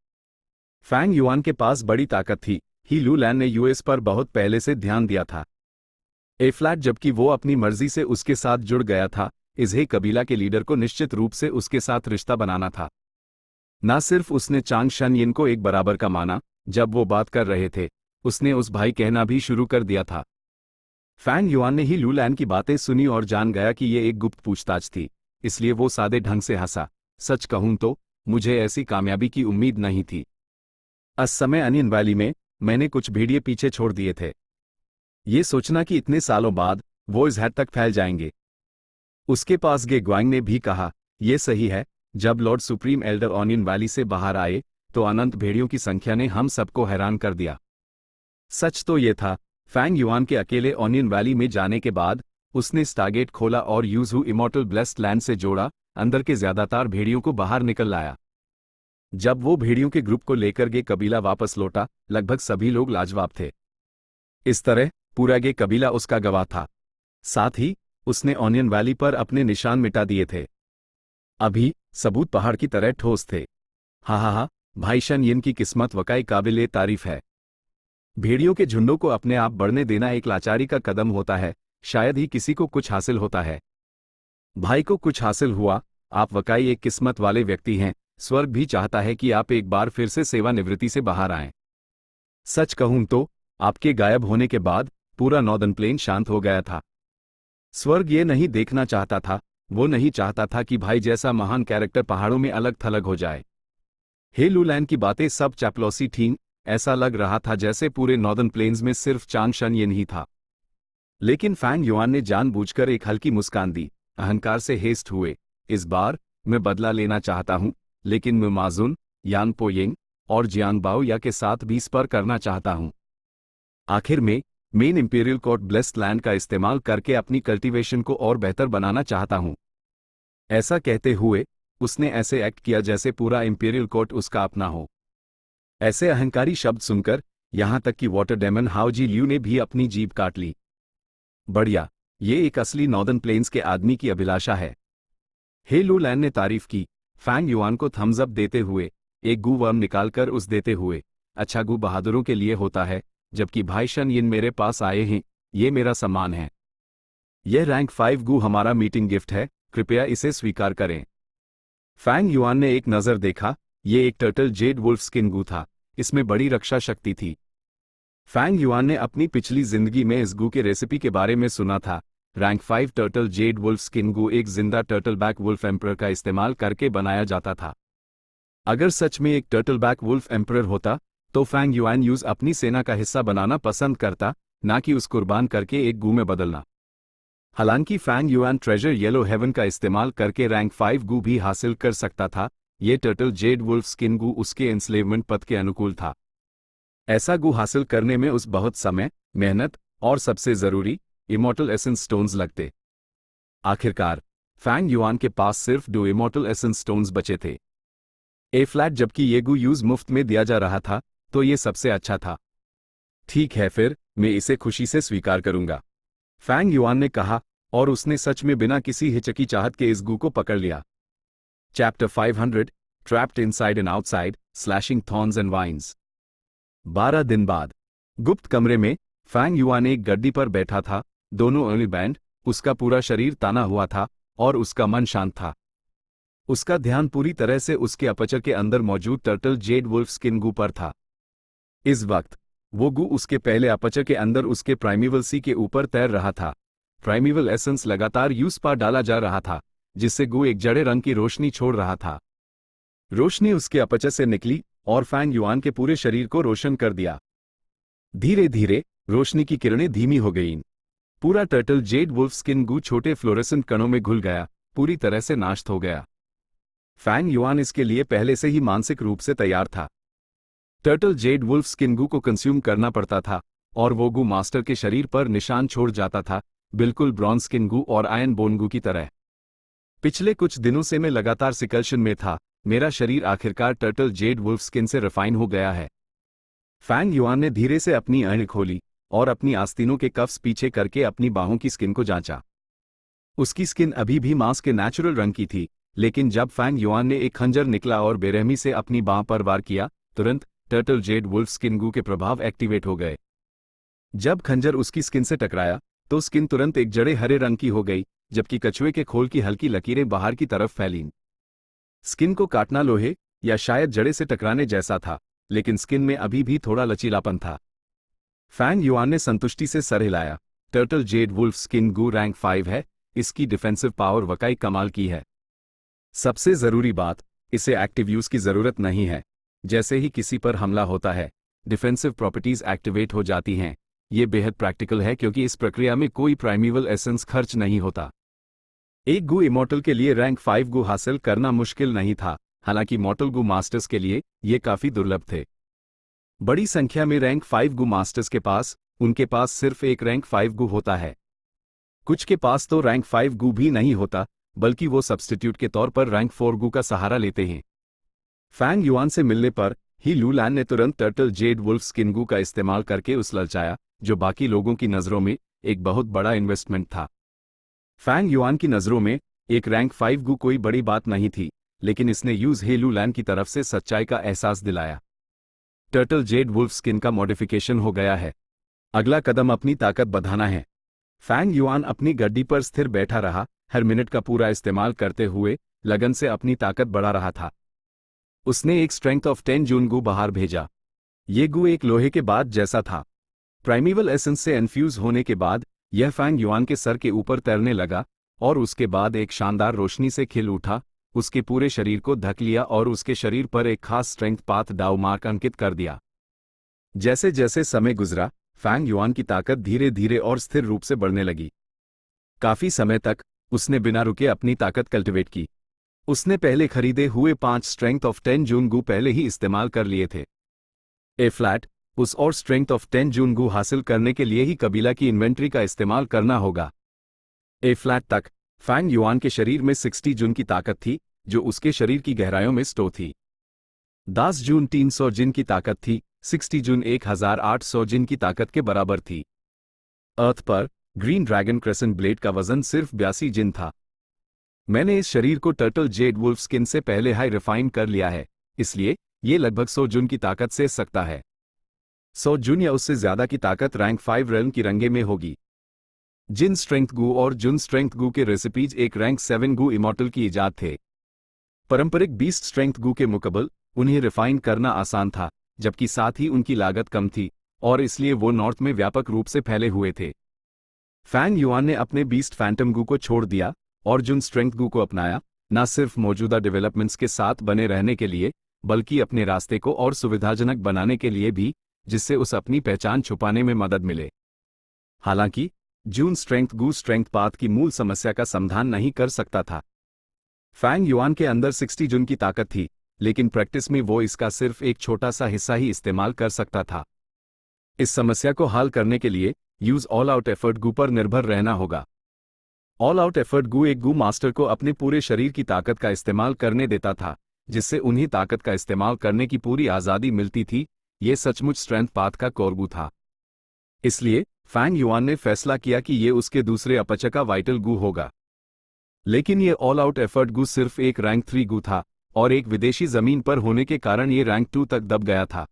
A: फैंग युआन के पास बड़ी ताकत थी, ही लू लैन ने यूएस पर बहुत पहले से ध्यान दिया था। ए फ्लैट जबकि वो अपनी मर्जी से उसके साथ जुड़ गया था, इसे कबीला के लीडर को निश्चित रूप से उसके साथ रिश्ता बनाना था। ना सिर्फ उसने चांग शन यिन को एक बराबर का माना, जब वो बात कर रहे थे, उसने उस भाई कहना भी शुरू कर दिया था। फैंग युआन ने ही लू लैन की बातें सुनी और जान गया कि ये एक गुप्त पूछताछ थी, इसलिए वो सादे ढंग से हंसा। सच कहूं तो मुझे ऐसी कामयाबी की उम्मीद नहीं थी। उस समय अनियन वैली में मैंने कुछ भेड़िए पीछे छोड़ दिए थे, ये सोचना कि इतने सालों बाद वो इस हद तक फैल जाएंगे। उसके पास गे ग्वांग ने भी कहा, यह सही है। जब Lord supreme Elder onion valley से बाहर आए तो अनंत भेड़ियों की संख्या ने हम सबको हैरान कर दिया। सच तो ये था, फैंग युआन के अकेले ऑनियन वैली में जाने के बाद उसने स्टारगेट खोला और यूजू इमॉर्टल ब्लेस्ड लैंड से जोड़ा, अंदर के ज्यादातर भेड़ियों को बाहर निकल लाया। जब वो भेड़ियों के ग्रुप को लेकर गे कबीला वापस लौटा, लगभग सभी लोग लाजवाब थे। इस तरह पूरा गे कबीला उसका गवाह था। साथ ही उसने ऑनियन वैली पर अपने निशान मिटा दिए थे। अभी सबूत पहाड़ की तरह ठोस थे। हा, भाई शन यिन की किस्मत वाकई काबिले तारीफ है। भेड़ियों के झुंडों को अपने आप बढ़ने देना एक लाचारी का कदम होता है, शायद ही किसी को कुछ हासिल होता है। भाई को कुछ हासिल हुआ, आप वाकई एक किस्मत वाले व्यक्ति हैं। स्वर्ग भी चाहता है कि आप एक बार फिर से सेवानिवृत्ति से बाहर आएं। सच कहूं तो आपके गायब होने के बाद पूरा नॉर्दर्न प्लेन शांत हो गया था। स्वर्ग ये नहीं देखना चाहता था, वो नहीं चाहता था कि भाई जैसा महान कैरेक्टर पहाड़ों में अलग थलग हो जाए। हे लूलैंड की बातें सब चापलूसी थीं, ऐसा लग रहा था जैसे पूरे नॉर्दर्न प्लेन्स में सिर्फ चांग शन यिन ही था। लेकिन फैंग युआन ने जानबूझकर एक हल्की मुस्कान दी, अहंकार से हेस्ट हुए। इस बार मैं बदला लेना चाहता हूं, लेकिन मैं माजुन, यान पोयिंग और जियांग बाओ या के साथ भी स्पर करना चाहता हूं। आखिर में main imperial court blessed land का इस्तेमाल करके अपनी कल्टीवेशन को और बेहतर बनाना चाहता हूं। ऐसा कहते हुए उसने ऐसे एक्ट किया जैसे पूरा इंपीरियल कोर्ट उसका अपना हो। ऐसे अहंकारी शब्द सुनकर यहां तक कि वाटर डेमन हाओ जी ल्यू ने भी अपनी जीभ काट ली। बढ़िया, ये एक असली नॉर्दर्न प्लेन्स के आदमी की अभिलाषा है। हे लू लैन ने तारीफ की, फैंग युआन को थम्स अप देते हुए, एक गू वर्म निकालकर उस देते हुए। अच्छा, गू बहादुरों के लिए होता है, जबकि भाई शन यिन मेरे पास आए हैं, ये मेरा सम्मान है। यह रैंक 5 गू हमारा मीटिंग गिफ्ट है, कृपया इसे स्वीकार करें। फैंग युआन ने एक नज़र देखा, ये एक टर्टल जेड वुल्फ स्किन गू था, इसमें बड़ी रक्षा शक्ति थी। फैंग युआन ने अपनी पिछली जिंदगी में इस गू के रेसिपी के बारे में सुना था। Rank 5 turtle jade wolf skin goo एक जिंदा टर्टल बैक वुल्फ एम्परर का इस्तेमाल करके बनाया जाता था। अगर सच में एक टर्टल बैक वुल्फ एम्परर होता तो फैंग युआन यूज अपनी सेना का हिस्सा बनाना पसंद करता, ना कि उस कुर्बान करके एक गू में बदलना। हालांकि Fang Yuan treasure yellow heaven का इस्तेमाल करके रैंक 5 गू भी हासिल कर सकता था, ये टर्टल जेड वुल्फ स्किन गू उसके एंस्लेवमेंट पथ के अनुकूल था। ऐसा गू हासिल करने में उस बहुत समय, मेहनत और सबसे जरूरी इमॉर्टल एसेंस स्टोन्स लगते। आखिरकार फैंग युआन के पास सिर्फ 2 इमॉर्टल एसेंस स्टोन्स बचे थे। ए फ्लैट जबकि ये गू यूज मुफ्त में दिया जा रहा था, तो ये सबसे अच्छा था। ठीक है, फिर मैं इसे खुशी से स्वीकार करूंगा, फैंग युआन ने कहा, और उसने सच में बिना किसी हिचकिचाहट के इस गू को पकड़ लिया। Chapter 500 trapped inside and outside slashing thorns and vines. 12 दिन बाद गुप्त कमरे में फैंग युआन एक गड्डी पर बैठा था, दोनों उंगली बैंड, उसका पूरा शरीर ताना हुआ था और उसका मन शांत था। उसका ध्यान पूरी तरह से उसके अपचर के अंदर मौजूद टर्टल जेड वुल्फ स्किन गू पर था। इस वक्त वो गू उसके पहले अपचर के अंदर उसके प्राइमिवल सी के ऊपर तैर रहा था। प्राइमिवल एसेंस लगातार यूज पर डाला जा रहा था, जिससे गू एक जड़े रंग की रोशनी छोड़ रहा था। रोशनी उसके अपचर से निकली और फैंग युआन के पूरे शरीर को रोशन कर दिया। धीरे धीरे रोशनी की किरणें धीमी हो गईं। पूरा टर्टल जेड वुल्फ स्किन गू छोटे फ्लोरेसेंट कणों में घुल गया, पूरी तरह से नाश हो गया। फैंग युआन इसके लिए पहले से ही मानसिक रूप से तैयार था। टर्टल जेड वुल्फ स्किन गू को कंज्यूम करना पड़ता था और वो गू मास्टर के शरीर पर निशान छोड़ जाता था, बिल्कुल ब्रॉन्ज स्किन गू और आयन बोन गू की तरह। पिछले कुछ दिनों से मैं लगातार सिकल्शन में था, मेरा शरीर आखिरकार टर्टल जेड वुल्फ स्किन से रिफाइन हो गया है। फैंग युआन ने धीरे से अपनी आंखें खोली और अपनी आस्तीनों के कफ्स पीछे करके अपनी बाहों की स्किन को जांचा। उसकी स्किन अभी भी मांस के नेचुरल रंग की थी, लेकिन जब फैंग युआन ने एक खंजर निकला और बेरहमी से अपनी बाह पर वार किया, तुरंत टर्टल जेड वुल्फ स्किन गू के प्रभाव एक्टिवेट हो गए। जब खंजर उसकी स्किन से टकराया तो स्किन तुरंत एक जड़े हरे रंग की हो गई, जबकि कछुए के खोल की हल्की लकीरें बाहर की तरफ फैलीं। स्किन को काटना लोहे या शायद जड़े से टकराने जैसा था, लेकिन स्किन में अभी भी थोड़ा लचीलापन था। फैंग युआन ने संतुष्टि से सर हिलाया। टर्टल जेड वुल्फ स्किन गू रैंक 5 है। इसकी डिफेंसिव पावर वाकई कमाल की है। सबसे जरूरी बात, इसे एक्टिव यूज की जरूरत नहीं है। जैसे ही किसी पर हमला होता है, डिफेंसिव प्रॉपर्टीज एक्टिवेट हो जाती हैं। ये बेहद प्रैक्टिकल है क्योंकि इस प्रक्रिया में कोई प्राइमेवल एसेंस खर्च नहीं होता। एक गू इमॉर्टल के लिए रैंक 5 गू हासिल करना मुश्किल नहीं था, हालांकि मॉर्टल गू मास्टर्स के लिए ये काफी दुर्लभ थे। बड़ी संख्या में रैंक 5 गू मास्टर्स के पास उनके पास सिर्फ एक रैंक 5 गू होता है। कुछ के पास तो रैंक 5 गू भी नहीं होता, बल्कि वो सब्स्टिट्यूट के तौर पर रैंक 4 गू का सहारा लेते हैं। फैंग युआन से मिलने पर ही लू लैन ने तुरंत टर्टल जेड वुल्फ स्किन गू का इस्तेमाल करके उस ललचाया, जो बाकी लोगों की नज़रों में एक बहुत बड़ा इन्वेस्टमेंट था। फैंग युआन की नज़रों में एक रैंक 5 गू कोई बड़ी बात नहीं थी, लेकिन इसने यूज हे लू लैन की तरफ से सच्चाई का एहसास दिलाया। टर्टल जेड वुल्फ स्किन का मॉडिफिकेशन हो गया है। अगला कदम अपनी ताकत बढ़ाना है। फैंग युआन अपनी गड्डी पर स्थिर बैठा रहा, हर मिनट का पूरा इस्तेमाल करते हुए लगन से अपनी ताकत बढ़ा रहा था। उसने एक स्ट्रेंथ ऑफ 10 जून गू बाहर भेजा। ये गू एक लोहे के बाद जैसा था। प्राइमेवल एसेंस से इन्फ्यूज होने के बाद यह फैंग युआन के सर के ऊपर तैरने लगा और उसके बाद एक शानदार रोशनी से खिल उठा, उसके पूरे शरीर को ढक लिया और उसके शरीर पर एक खास स्ट्रेंथ पाथ डाउ मार्क अंकित कर दिया। जैसे जैसे समय गुजरा, फैंग युआन की ताकत धीरे धीरे और स्थिर रूप से बढ़ने लगी। काफी समय तक उसने बिना रुके अपनी ताकत कल्टिवेट की। उसने पहले खरीदे हुए 5 स्ट्रेंथ ऑफ 10 जून गू पहले ही इस्तेमाल कर लिए थे। ए फ्लैट उस और स्ट्रेंथ ऑफ 10 जून गू हासिल करने के लिए ही कबीला की इन्वेंट्री का इस्तेमाल करना होगा। ए फ्लैट तक फैंग युआन के शरीर में 60 जून की ताकत थी, जो उसके शरीर की गहराइयों में स्टोर थी। 10 जून 300 जिन की ताकत थी, 60 जून 1800 जिन की ताकत के बराबर थी। अर्थ पर ग्रीन ड्रैगन क्रेसेंट ब्लेड का वजन सिर्फ 82 जिन था। मैंने इस शरीर को टर्टल जेड वुल्फ स्किन से पहले हाई रिफाइन कर लिया है, इसलिए ये लगभग 100 जून की ताकत से सकता है। 100 जून या उससे ज्यादा की ताकत रैंक 5 रेल्म की रंगे में होगी। जिन स्ट्रेंथ गू और जुन स्ट्रेंथ गू के रेसिपीज एक रैंक 7 गू इमॉर्टल की इजाद थे। पारंपरिक बीस्ट स्ट्रेंथ गू के मुकाबले उन्हें रिफाइन करना आसान था, जबकि साथ ही उनकी लागत कम थी और इसलिए वो नॉर्थ में व्यापक रूप से फैले हुए थे। फैंग युआन ने अपने बीस्ट फैंटम गू को छोड़ दिया और जुन स्ट्रेंथ गू को अपनाया, न सिर्फ मौजूदा डेवलपमेंट्स के साथ बने रहने के लिए, बल्कि अपने रास्ते को और सुविधाजनक बनाने के लिए भी, जिससे उस अपनी पहचान छुपाने में मदद मिले। हालांकि जून स्ट्रेंथ गू स्ट्रेंथ पाथ की मूल समस्या का समाधान नहीं कर सकता था। फैंग युआन के अंदर 60 जून की ताकत थी, लेकिन प्रैक्टिस में वो इसका सिर्फ एक छोटा सा हिस्सा ही इस्तेमाल कर सकता था। इस समस्या को हल करने के लिए यूज ऑल आउट एफर्ट गू पर निर्भर रहना होगा। ऑल आउट एफर्ट गू एक गू मास्टर को अपने पूरे शरीर की ताकत का इस्तेमाल करने देता था, जिससे उन्हें ताकत का इस्तेमाल करने की पूरी आज़ादी मिलती थी। ये सचमुच स्ट्रेंथ पाथ का कोर गू था। इसलिए फैंग युआन ने फैसला किया कि ये उसके दूसरे अपच का वाइटल गू होगा। लेकिन ये ऑल आउट एफर्ट गू सिर्फ एक रैंक 3 गू था और एक विदेशी जमीन पर होने के कारण ये रैंक 2 तक दब गया था।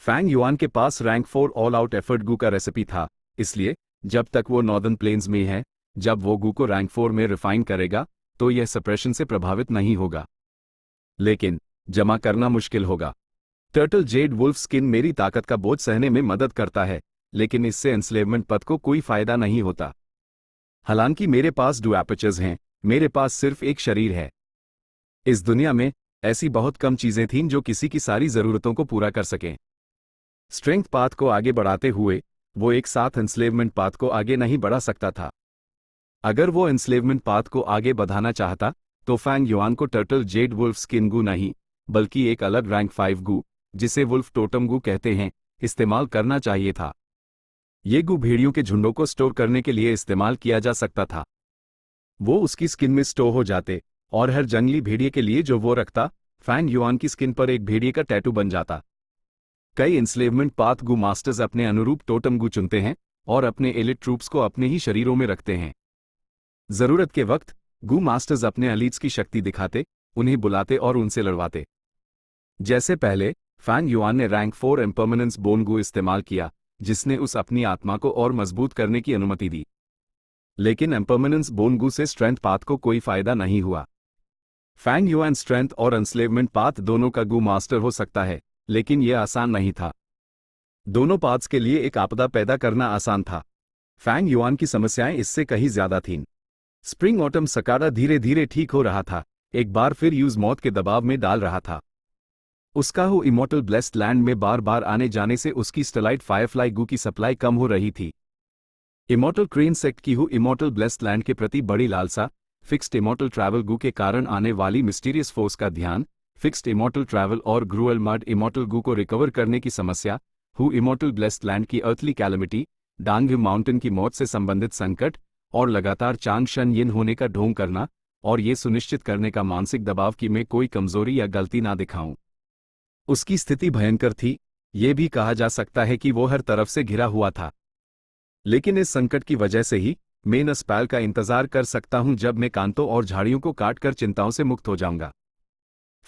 A: फैंग युआन के पास रैंक 4 ऑल आउट एफर्ट गू का रेसिपी था, इसलिए जब तक वो नॉर्दर्न प्लेन्स में है, जब वो गू को रैंक 4 में रिफाइन करेगा तो यह सप्रेशन से प्रभावित नहीं होगा, लेकिन जमा करना मुश्किल होगा। टर्टल जेड वुल्फ स्किन मेरी ताकत का बोझ सहने में मदद करता है, लेकिन इससे एंस्लेवमेंट पथ को कोई फायदा नहीं होता। हालांकि मेरे पास डू एपर्चर्स हैं, मेरे पास सिर्फ एक शरीर है। इस दुनिया में ऐसी बहुत कम चीजें थीं जो किसी की सारी जरूरतों को पूरा कर सकें। स्ट्रेंथ पाथ को आगे बढ़ाते हुए वो एक साथ एंस्लेवमेंट पाथ को आगे नहीं बढ़ा सकता था। अगर वो एंस्लेवमेंट पाथ को आगे बढ़ाना चाहता तो फैंग युआन को टर्टल जेड वुल्फ स्किन गू नहीं, बल्कि एक अलग रैंक 5 गू, जिसे वुल्फ टोटम गू कहते हैं, इस्तेमाल करना चाहिए था। ये गू भेड़ियों के झुंडों को स्टोर करने के लिए इस्तेमाल किया जा सकता था। वो उसकी स्किन में स्टोर हो जाते और हर जंगली भेड़िए के लिए जो वो रखता, फैंग युआन की स्किन पर एक भेड़िए का टैटू बन जाता। कई इंस्लेवमेंट पाथ गू मास्टर्स अपने अनुरूप टोटम गू चुनते हैं और अपने एलिट ट्रूप्स को अपने ही शरीरों में रखते हैं। जरूरत के वक्त गू मास्टर्स अपने एलिट्स की शक्ति दिखाते, उन्हें बुलाते और उनसे लड़वाते। जैसे पहले फैंग युआन ने रैंक 4 इम्पर्मनेंस बोन गू इस्तेमाल किया, जिसने उस अपनी आत्मा को और मजबूत करने की अनुमति दी। लेकिन इम्पर्मनेंस बोन गू से स्ट्रेंथ पाथ को कोई फायदा नहीं हुआ। फैंग युआन स्ट्रेंथ और एंस्लेवमेंट पाथ दोनों का गू मास्टर हो सकता है, लेकिन यह आसान नहीं था। दोनों पाथ्स के लिए एक आपदा पैदा करना आसान था। फैंग युआन की समस्याएं इससे कहीं ज्यादा थीं। स्प्रिंग ऑटम सकारा धीरे धीरे ठीक हो रहा था, एक बार फिर यूज मौत के दबाव में डाल रहा था। उसका हु इमॉर्टल ब्लेस्ड लैंड में बार बार आने जाने से उसकी स्टेलाइट फायरफ्लाई गू की सप्लाई कम हो रही थी। इमॉर्टल क्रेन सेक्ट की हु इमॉर्टल ब्लेस्ड लैंड के प्रति बड़ी लालसा, फिक्स्ड इमॉर्टल ट्रैवल गू के कारण आने वाली मिस्टीरियस फोर्स का ध्यान, फिक्स्ड इमॉर्टल ट्रैवल और ग्रुअल मड इमॉर्टल गू को रिकवर करने की समस्या, हु इमॉर्टल ब्लेस्ड लैंड की अर्थली कैलमिटी, डांग माउंटेन की मौत से संबंधित संकट और लगातार चांग शन यिन होने का ढोंग करना, और ये सुनिश्चित करने का मानसिक दबाव कि मैं कोई कमजोरी या गलती ना दिखाऊं। उसकी स्थिति भयंकर थी, ये भी कहा जा सकता है कि वो हर तरफ से घिरा हुआ था। लेकिन इस संकट की वजह से ही मैं उस पल का इंतजार कर सकता हूं जब मैं कांतों और झाड़ियों को काटकर चिंताओं से मुक्त हो जाऊंगा।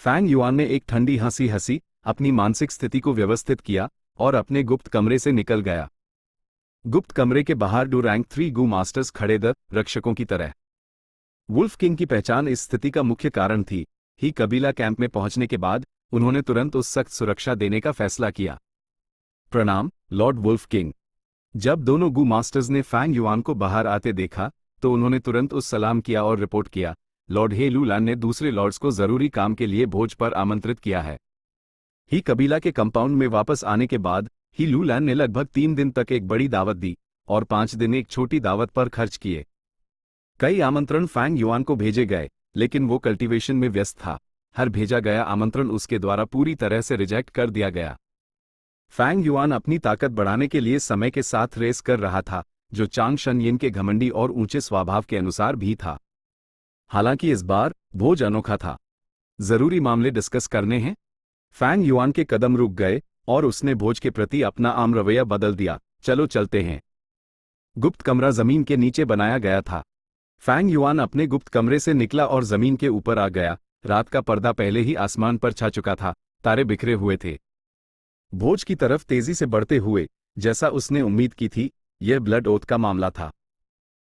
A: फैंग युआन ने एक ठंडी हंसी हंसी, अपनी मानसिक स्थिति को व्यवस्थित किया और अपने गुप्त कमरे से निकल गया। गुप्त कमरे के बाहर डू रैंक 3 गू मास्टर्स खड़े द रक्षकों की तरह। वुल्फ किंग की पहचान इस स्थिति का मुख्य कारण थी। ही कबीला कैंप में पहुंचने के बाद उन्होंने तुरंत उस सख्त सुरक्षा देने का फैसला किया। प्रणाम, लॉर्ड वुल्फ किंग। जब दोनों गू मास्टर्स ने फैंग युआन को बाहर आते देखा तो उन्होंने तुरंत उस सलाम किया और रिपोर्ट किया, लॉर्ड हे लूलान ने दूसरे लॉर्ड्स को जरूरी काम के लिए भोज पर आमंत्रित किया है। ही कबीला के कंपाउंड में वापस आने के बाद ही लूलान ने लगभग 3 दिन तक एक बड़ी दावत दी और 5 दिन एक छोटी दावत पर खर्च किए। कई आमंत्रण फैंग युआन को भेजे गए, लेकिन वो कल्टीवेशन में व्यस्त था। हर भेजा गया आमंत्रण उसके द्वारा पूरी तरह से रिजेक्ट कर दिया गया। फैंग युआन अपनी ताकत बढ़ाने के लिए समय के साथ रेस कर रहा था, जो चांग शन यिन के घमंडी और ऊंचे स्वभाव के अनुसार भी था। हालांकि इस बार भोज अनोखा था। जरूरी मामले डिस्कस करने हैं। फैंग युआन के कदम रुक गए और उसने भोज के प्रति अपना आम रवैया बदल दिया। चलो चलते हैं। गुप्त कमरा जमीन के नीचे बनाया गया था। फैंग युआन अपने गुप्त कमरे से निकला और जमीन के ऊपर आ गया। रात का पर्दा पहले ही आसमान पर छा चुका था, तारे बिखरे हुए थे। भोज की तरफ तेजी से बढ़ते हुए, जैसा उसने उम्मीद की थी, यह ब्लड ओथ का मामला था।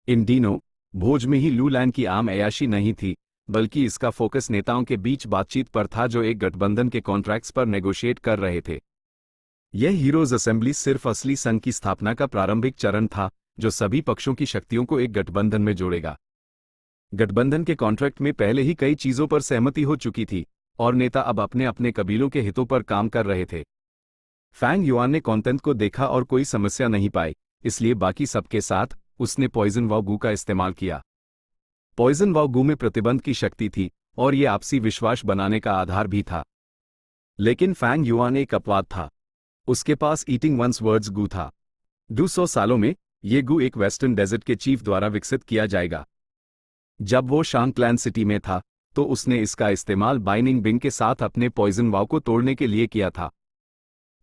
A: इन दिनों भोज में ही लूलैंड की आम अय्याशी नहीं थी, बल्कि इसका फोकस नेताओं के बीच बातचीत पर था जो एक गठबंधन के कॉन्ट्रैक्ट्स पर नेगोशिएट कर रहे थे। यह हीरोज असेंबली सिर्फ असली संघ की स्थापना का प्रारंभिक चरण था, जो सभी पक्षों की शक्तियों को एक गठबंधन में जोड़ेगा। गठबंधन के कॉन्ट्रैक्ट में पहले ही कई चीजों पर सहमति हो चुकी थी और नेता अब अपने अपने कबीलों के हितों पर काम कर रहे थे। फैंग युआन ने कॉन्टेंट को देखा और कोई समस्या नहीं पाई, इसलिए बाकी सबके साथ उसने पॉइजन वाव गू का इस्तेमाल किया। पॉइजन वाव गू में प्रतिबंध की शक्ति थी और यह आपसी विश्वास बनाने का आधार भी था। लेकिन फैंग युआन एक अपवाद था। उसके पास ईटिंग वंस वर्ड्स गू था। 200 सालों में ये गू एक वेस्टर्न डेजर्ट के चीफ द्वारा विकसित किया जाएगा। जब वो शांगक्लैन सिटी में था तो उसने इसका इस्तेमाल बाइनिंग बिंग के साथ अपने पॉइजन वाव को तोड़ने के लिए किया था।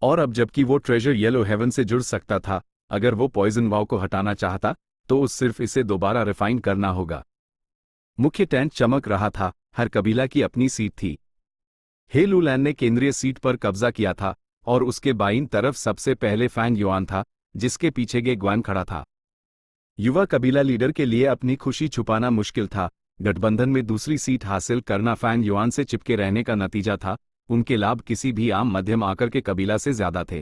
A: और अब जबकि वो ट्रेजर येलो हेवन से जुड़ सकता था, अगर वो पॉइजन वाव को हटाना चाहता तो उस सिर्फ इसे दोबारा रिफाइन करना होगा। मुख्य टेंट चमक रहा था, हर कबीला की अपनी सीट थी। हे लूलैन ने केंद्रीय सीट पर कब्जा किया था और उसके बाईं तरफ सबसे पहले फैंग युआन था, जिसके पीछे गे ग्वान खड़ा था। युवा कबीला लीडर के लिए अपनी खुशी छुपाना मुश्किल था। गठबंधन में दूसरी सीट हासिल करना फैंग युआन से चिपके रहने का नतीजा था। उनके लाभ किसी भी आम मध्यम आकर के कबीला से ज्यादा थे।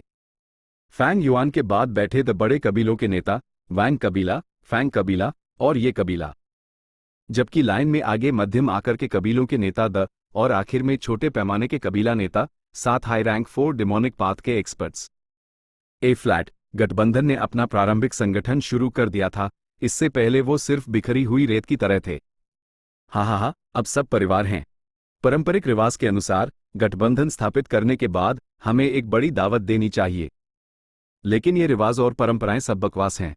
A: फैंग युआन के बाद बैठे द बड़े कबीलों के नेता वैंग कबीला, फैंग कबीला और ये कबीला, जबकि लाइन में आगे मध्यम आकर के कबीलों के नेता द और आखिर में छोटे पैमाने के कबीला नेता, 7 हाई रैंक 4 डिमोनिक पाथ के एक्सपर्ट्स। ए फ्लैट गठबंधन ने अपना प्रारंभिक संगठन शुरू कर दिया था। इससे पहले वो सिर्फ बिखरी हुई रेत की तरह थे। हाँ, अब सब परिवार हैं। पारंपरिक रिवाज के अनुसार गठबंधन स्थापित करने के बाद हमें एक बड़ी दावत देनी चाहिए। लेकिन ये रिवाज और परंपराएं सब बकवास हैं।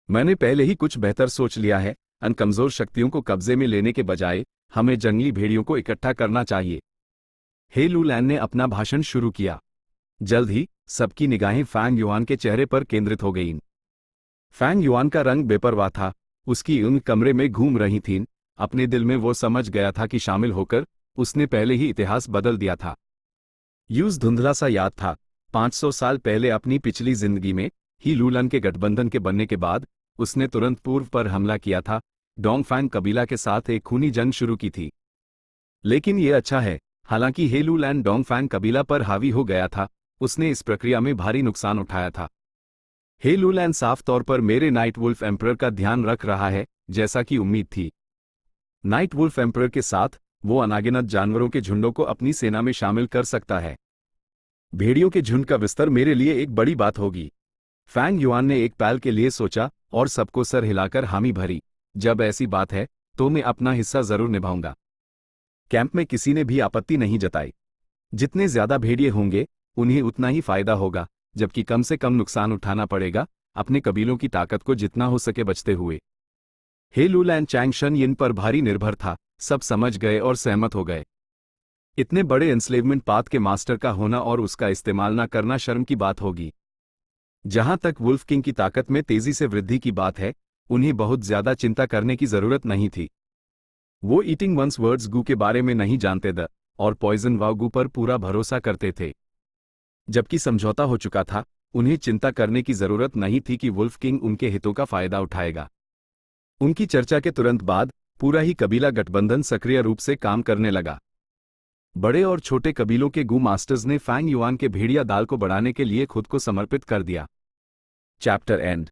A: मैंने पहले ही कुछ बेहतर सोच लिया है। अन कमजोर शक्तियों को कब्जे में लेने के बजाय हमें जंगली भेड़ियों को इकट्ठा करना चाहिए। हे लूलैन ने अपना भाषण शुरू किया। जल्द ही सबकी निगाहें फैंग युआन के चेहरे पर केंद्रित हो गईं। फैंग युआन का रंग बेपरवाह था। उसकी ऊँग कमरे में घूम रही थीं। अपने दिल में वो समझ गया था कि शामिल होकर उसने पहले ही इतिहास बदल दिया था। यूज धुंधला सा याद था। 500 साल पहले अपनी पिछली जिंदगी में ही लूलन के गठबंधन के बनने के बाद उसने तुरंत पूर्व पर हमला किया था। डोंगफैंग कबीला के साथ एक खूनी जंग शुरू की थी। लेकिन ये अच्छा है, हालांकि हे लूलैन डोंगफैंग कबीला पर हावी हो गया था, उसने इस प्रक्रिया में भारी नुकसान उठाया था। हे लूलैन साफ तौर पर मेरे नाइट वुल्फ एम्परर का ध्यान रख रहा है, जैसा कि उम्मीद थी। नाइट वुल्फ एम्परर के साथ वो अनागिनत जानवरों के झुंडों को अपनी सेना में शामिल कर सकता है। भेड़ियों के झुंड का विस्तार मेरे लिए एक बड़ी बात होगी। फैंग युआन ने एक पल के लिए सोचा और सबको सर हिलाकर हामी भरी। जब ऐसी बात है तो मैं अपना हिस्सा जरूर निभाऊंगा। कैंप में किसी ने भी आपत्ति नहीं जताई। जितने ज्यादा भेड़िए होंगे उन्हें उतना ही फायदा होगा, जबकि कम से कम नुकसान उठाना पड़ेगा, अपने कबीलों की ताकत को जितना हो सके बचते हुए। हे लूलैन चैंगशन इन पर भारी निर्भर था। सब समझ गए और सहमत हो गए। इतने बड़े एंस्लेवमेंट पाथ के मास्टर का होना और उसका इस्तेमाल न करना शर्म की बात होगी। जहां तक वुल्फ किंग की ताकत में तेजी से वृद्धि की बात है, उन्हें बहुत ज्यादा चिंता करने की जरूरत नहीं थी। वो ईटिंग वंस वर्ड्स गू के बारे में नहीं जानते थे और पॉइजन वाव गू पर पूरा भरोसा करते थे। जबकि समझौता हो चुका था, उन्हें चिंता करने की जरूरत नहीं थी कि वुल्फ किंग उनके हितों का फायदा उठाएगा। उनकी चर्चा के तुरंत बाद पूरा ही कबीला गठबंधन सक्रिय रूप से काम करने लगा। बड़े और छोटे कबीलों के गू मास्टर्स ने फैंग युआन के भेड़िया दाल को बढ़ाने के लिए खुद को समर्पित कर दिया। Chapter and.